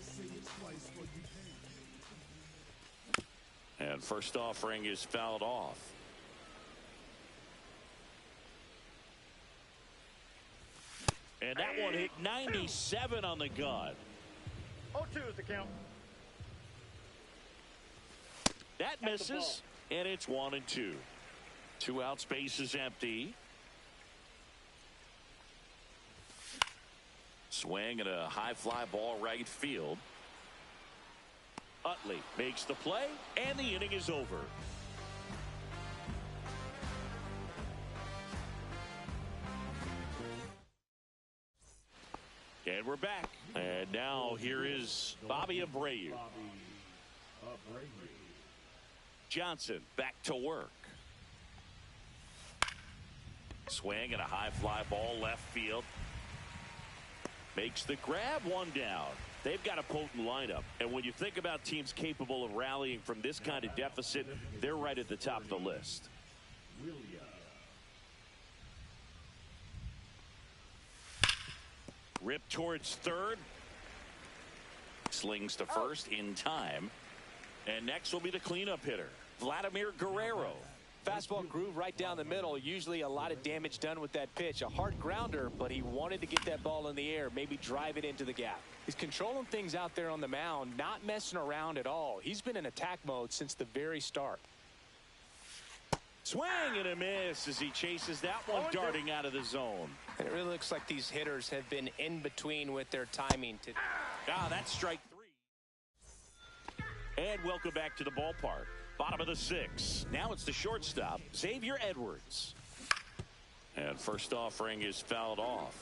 C: And first offering is fouled off. And that one hit 97 on the gun.
E: 0-2 is the count.
C: That misses, and it's 1-2. 2 outs, base is empty. Swing and a high fly ball right field. Utley makes the play, and the inning is over. And we're back. And now here is Bobby Abreu. Johnson back to work. Swing and a high fly ball left field. Makes the grab, 1 down. They've got a potent lineup. And when you think about teams capable of rallying from this kind of deficit, they're right at the top of the list. Rip towards third. Slings to first in time. And next will be the cleanup hitter, Vladimir Guerrero.
D: Fastball groove right down the middle. Usually a lot of damage done with that pitch. A hard grounder, but he wanted to get that ball in the air, maybe drive it into the gap. He's controlling things out there on the mound, not messing around at all. He's been in attack mode since the very start.
C: Swing and a miss as he chases that one darting out of the zone.
D: And it really looks like these hitters have been in between with their timing today.
C: That's strike 3. And welcome back to the ballpark. Bottom of the 6th. Now it's the shortstop, Xavier Edwards. And first offering is fouled off.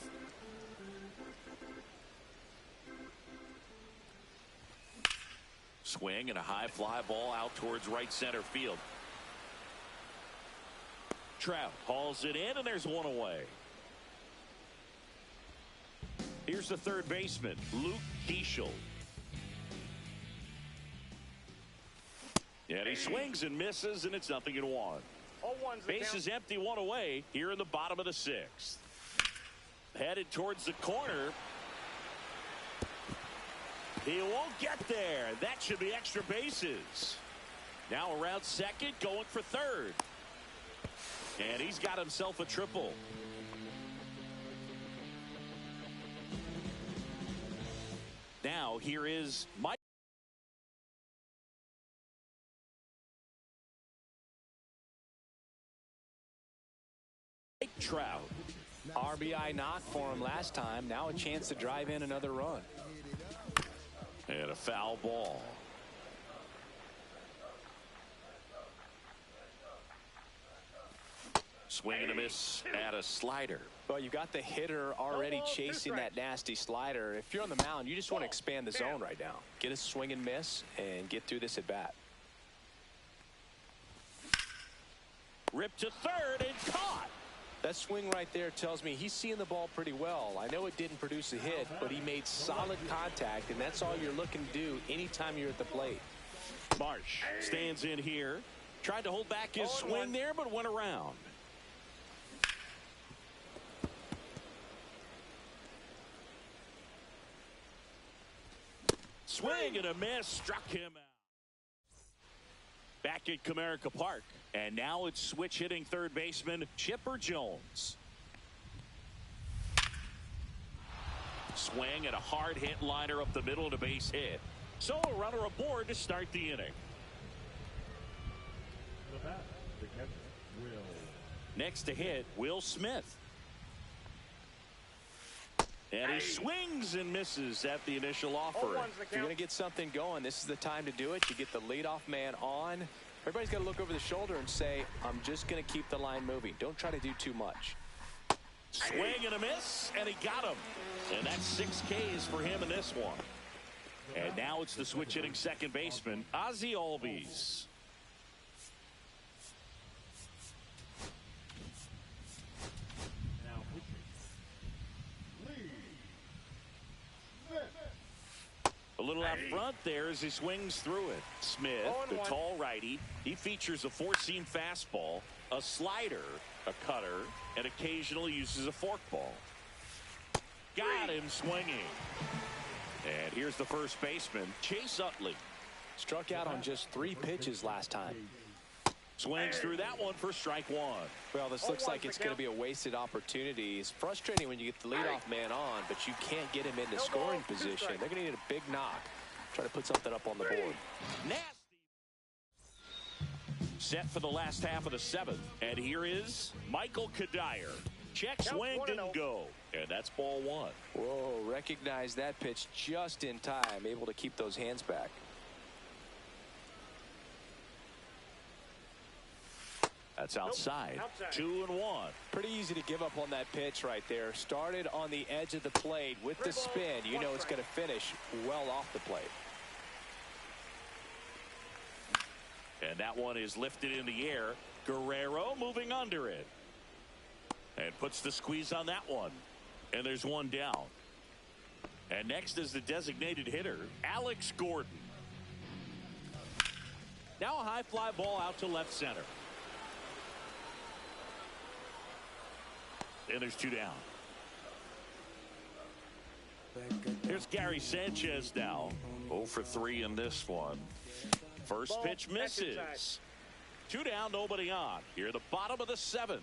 C: Swing and a high fly ball out towards right center field. Trout hauls it in, and there's one away. Here's the third baseman, Luke Keeschel. And he swings and misses, and it's 0-1. Base is empty, 1 away here in the bottom of the 6th. Headed towards the corner. He won't get there. That should be extra bases. Now around second, going for third. And he's got himself a triple. Now here is Mike Trout.
D: RBI knock for him last time. Now a chance to drive in another run.
C: And a foul ball. Swing and a miss at a slider.
D: Well, you've got the hitter already chasing that nasty slider. If you're on the mound, you just want to expand the zone right now. Get a swing and miss and get through this at bat.
C: Ripped to third and caught.
D: That swing right there tells me he's seeing the ball pretty well. I know it didn't produce a hit, but he made solid contact, and that's all you're looking to do anytime you're at the plate.
C: Marsh stands in here. Tried to hold back his swing there, but went around. Swing and a miss, struck him out. Back at Comerica Park, and now it's switch hitting third baseman Chipper Jones. Swing and a hard hit liner up the middle of the base hit. So a runner aboard to start the inning. Next to hit, Will Smith. And he swings and misses at the initial offering.
D: If you're going to get something going, this is the time to do it. You get the leadoff man on. Everybody's got to look over the shoulder and say, I'm just going to keep the line moving. Don't try to do too much.
C: Swing and a miss, and he got him. And that's 6 Ks for him in this one. And now it's the switch hitting second baseman, Ozzie Albies. A little out front there as he swings through it. Smith, the tall righty, he features a 4-seam fastball, a slider, a cutter, and occasionally uses a forkball. Got him swinging. And here's the first baseman, Chase Utley.
D: Struck out on just 3 pitches last time.
C: Swings through that one for strike 1.
D: Well, this looks like it's going to be a wasted opportunity. It's frustrating when you get the leadoff man on, but you can't get him into scoring position. They're going to need a big knock. Try to put something up on the board.
C: Nasty. Set for the last half of the 7th. And here is Michael Kadire. Check swing didn't go. And that's ball 1.
D: Whoa, recognize that pitch just in time. Able to keep those hands back.
C: That's outside. 2-1.
D: Pretty easy to give up on that pitch right there. Started on the edge of the plate with the spin. You know it's going to finish well off the plate.
C: And that one is lifted in the air. Guerrero moving under it. And puts the squeeze on that one. And there's one down. And next is the designated hitter, Alex Gordon. Now a high fly ball out to left center. And there's 2 down. Here's Gary Sanchez now. 0 for 3 in this one. First pitch misses. 2 down, nobody on. Here at the bottom of the 7th.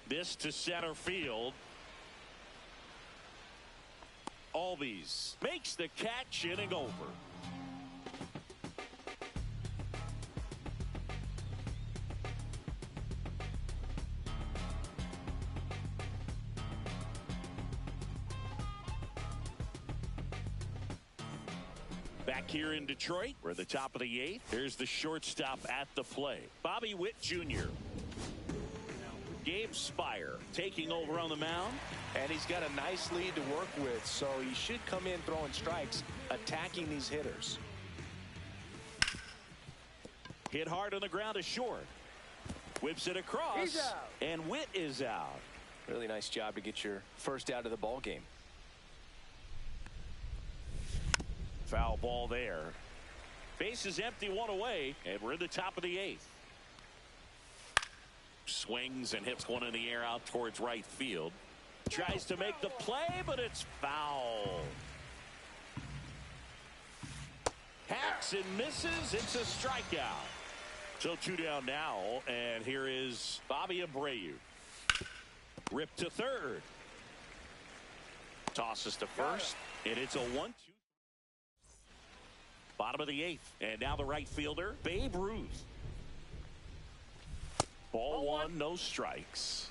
C: This to center field. Albies makes the catch, inning over. Back here in Detroit, we're at the top of the 8th. Here's the shortstop at the plate, Bobby Witt Jr. Gabe Spire taking over on the mound.
D: And he's got a nice lead to work with, so he should come in throwing strikes, attacking these hitters.
C: Hit hard on the ground is short. Whips it across, and Witt is out.
D: Really nice job to get your first out of the ball game.
C: Foul ball there. Base is empty, 1 away, and we're in the top of the 8th. Swings and hits one in the air out towards right field. Tries to make the play, but it's foul. Hacks and misses. It's a strikeout. So 2 down now, and here is Bobby Abreu. Ripped to third. Tosses to first, and it's a 1-2. Bottom of the 8th, and now the right fielder, Babe Ruth. Ball 1, no strikes.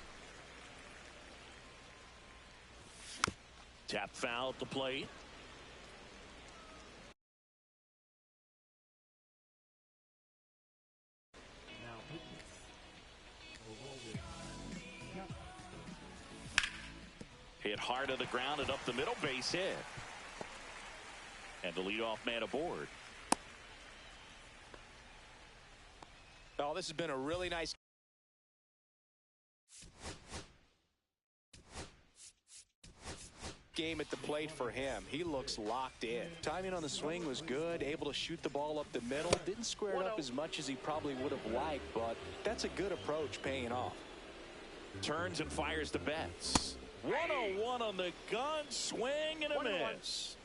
C: Tap foul at the plate. far to the ground and up the middle, base hit. And the leadoff man aboard.
D: Oh, this has been a really nice game at the plate for him. He looks locked in. Timing on the swing was good, able to shoot the ball up the middle. Didn't square it up as much as he probably would have liked, but that's a good approach paying off.
C: Turns and fires the Betts. 101 on the gun, swing and a miss.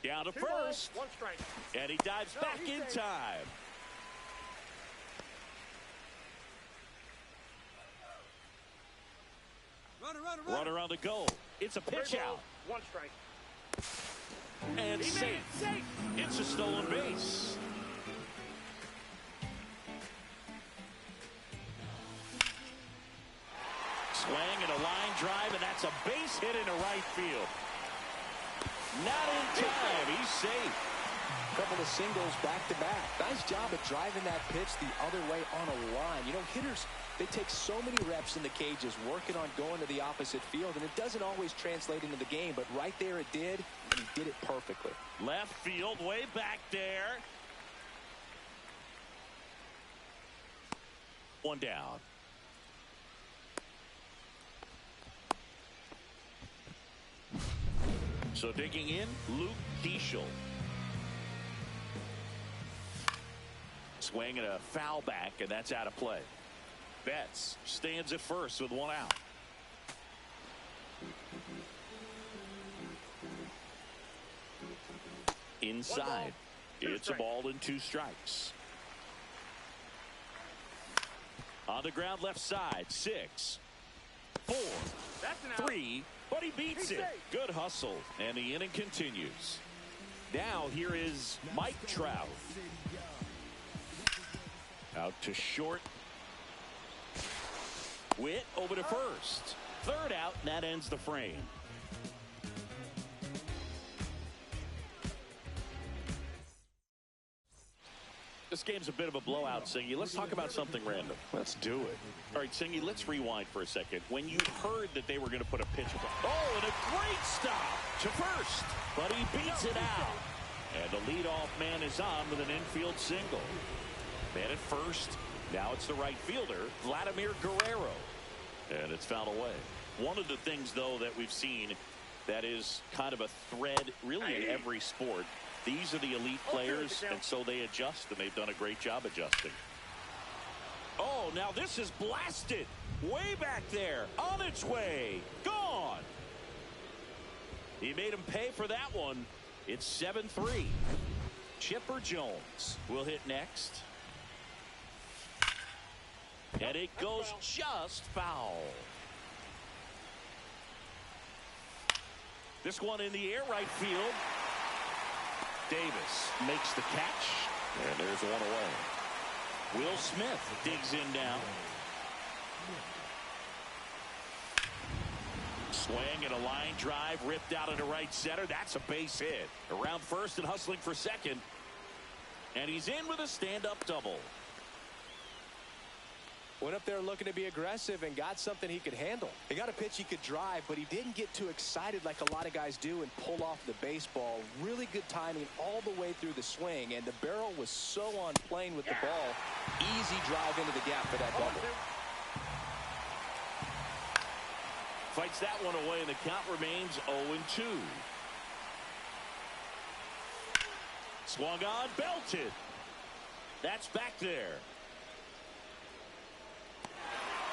C: Down to first.
E: One strike.
C: And he dives back in time. Runner on the goal. It's a pitch out.
E: One strike.
C: And safe. It's a stolen base. Swing and a line drive, and that's a base hit into right field. Not in time. He's safe.
D: Couple of singles back-to-back. Nice job of driving that pitch the other way on a line. You know, hitters, they take so many reps in the cages working on going to the opposite field, and it doesn't always translate into the game, but right there it did, and he did it perfectly.
C: Left field, way back there. One down. So digging in, Luke Keeschel. Swing and a foul back, and that's out of play. Betts stands at first with one out. Inside. It's a ball and 2 strikes. On the ground left side. 6, 4, 3, but he beats it. Good hustle, and the inning continues. Now here is Mike Trout. Out to short. Witt over to first. Third out, and that ends the frame. This game's a bit of a blowout, Singy. Let's talk about something random.
D: Let's do it.
C: All right, Singy, let's rewind for a second. When you heard that they were going to put a pitch... Oh, and a great stop to first. But he beats it out. And the leadoff man is on with an infield single. Man at first. Now it's the right fielder, Vladimir Guerrero. And it's fouled away. One of the things, though, that we've seen that is kind of a thread really in every sport. These are the elite players, and so they adjust, and they've done a great job adjusting. Oh, now this is blasted. Way back there. On its way. Gone. He made him pay for that one. It's 7-3. Chipper Jones will hit next. And it goes just foul. This one in the air, right field. Davis makes the catch. And there's one away. Will Smith digs in down. Swing and a line drive ripped out into right center. That's a base hit. Around first and hustling for second. And he's in with a stand-up double.
D: Went up there looking to be aggressive and got something he could handle. He got a pitch he could drive, but he didn't get too excited like a lot of guys do and pull off the baseball. Really good timing all the way through the swing, and the barrel was so on plane with the ball. Easy drive into the gap for that double.
C: Fights that one away, and the count remains 0-2. Swung on, belted. That's back there.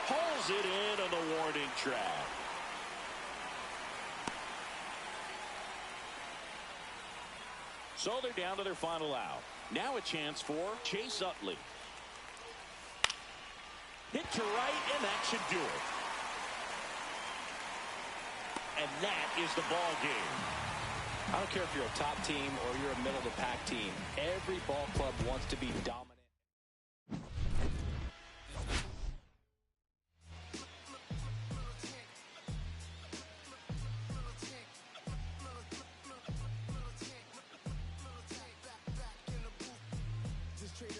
C: Pulls it in on the warning track. So they're down to their final out. Now a chance for Chase Utley. Hit to right, and that should do it. And that is the ball game.
D: I don't care if you're a top team or you're a middle-of-the-pack team. Every ball club wants to be dominant.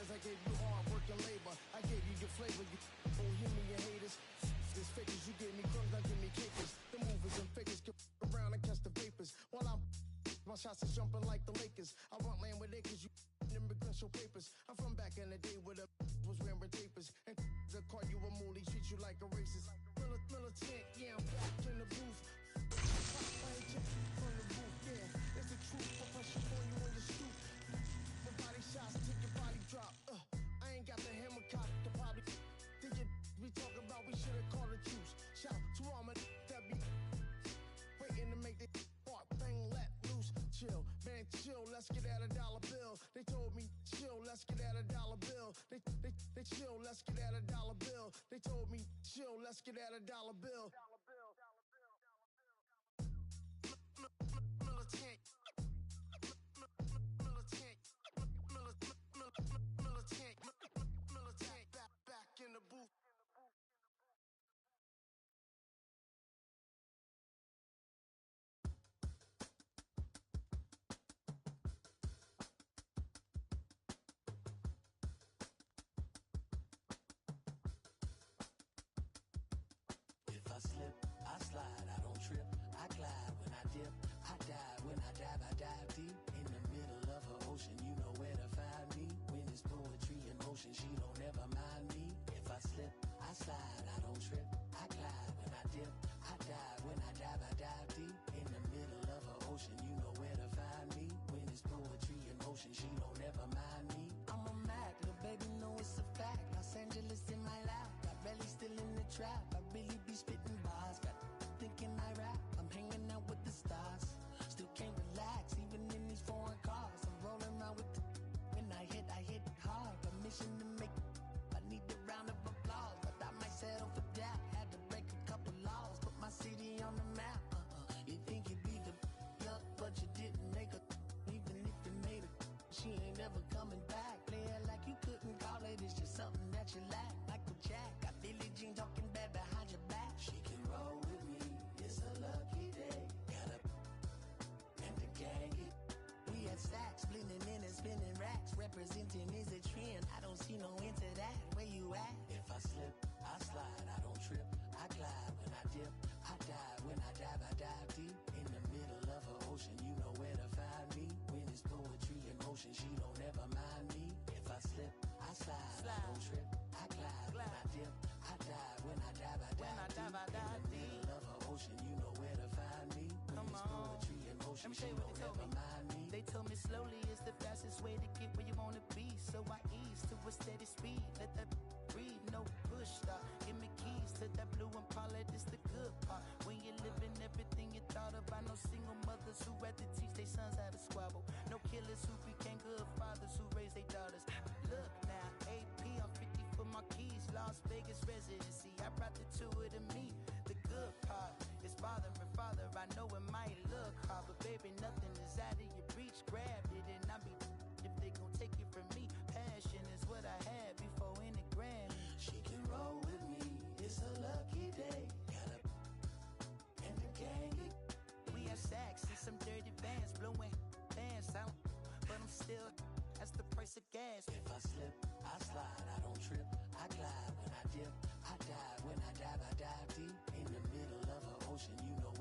F: I gave you hard work and labor. I gave you your flavor. You oh, hear me, your haters. This fakers, you gave me crumbs, I give me capers.
I: My shots is jumping like the Lakers. I want land with acres, you immigrant show papers. I'm from back in the day where the was wearing tapers. And the call you a moolie, treat you like a racist. Militant, yeah, I'm back in the booth. I ain't checking from the booth, yeah. It's the truth, I pressure on you on your stoop. The body shots, take your body drop. I ain't got the hammer cock, the probably think it we talk about, we should've called the truce. Shout to all my that be waiting to make the part thing let loose. Chill, man, chill, let's get at a dollar bill. They told me, chill, let's get at a dollar bill. They chill, let's get at a dollar bill. They told me, chill, let's get at a dollar bill. Militant. Back in the booth.
J: If I slip, I slide, I don't trip, I glide when I dip, I dive when I dive deep in the middle of her ocean. You know where to find me when it's poetry in motion. She don't ever mind me. If I slip, I slide, I don't trip, I glide when I dip, I dive when I dive deep in the middle of her ocean. You know where to find me when it's poetry in motion. She don't ever mind me. I'm a Mac, little baby, know it's a fact. Los Angeles in my lap, got belly still in the trap. I really be spitting bars, got thinking I rap. I'm hanging out with the stars, still can't relax even in these foreign cars. I'm rolling around with the when I hit hard. Permission to make I need a round of applause, but I might settle for that. Had to break a couple laws, put my city on the map. You think you beat the up, but you didn't make a. Even if you made a, she ain't never coming back. Play it like you couldn't call it, it's just something that you lack. Michael Jack, got Billie Jean talking bad behind your back. She can roll with me, it's a lucky day. Got up and the gang it. We had stacks, blending in and spinning racks. Representing is a trend, I don't see no end to that. Where you at? If I slip, I slide, I don't trip, I glide when I dip, I dive when I dive deep in the middle of her ocean. You know where to find me when it's poetry in motion. She don't ever mind me. If I slip, I slide, I don't trip, I glide when I dip, I dive when I dive deep in the middle of her ocean. You know where to find me when it's poetry in motion. She don't ever mind me.
K: They told me slowly is the fastest way to get where you wanna be. So I ease to a steady speed. Let that breathe, no push stop. Give me keys to that blue Impala, this the good part. When you're living everything you thought about. No single mothers who rather teach their sons how to squabble. No killers who became good fathers who raised their daughters. Look now, AP, I'm 50 for my keys. Las Vegas residency, I brought the two of to me. The good part is father and father. I know it might look hard, but baby, nothing is out of your reach. Grabbed it and I be if they gon' take it from me. Passion is what I had before any Grammy.
J: She can roll with me, it's a lucky day. Got up and the gang it.
K: We have sacks and some dirty bands, blowing bands out, but I'm still, that's the price of gas.
J: If I slip, I slide, I don't trip, I glide when I dip, I dive when I dive deep in the middle of her ocean. You know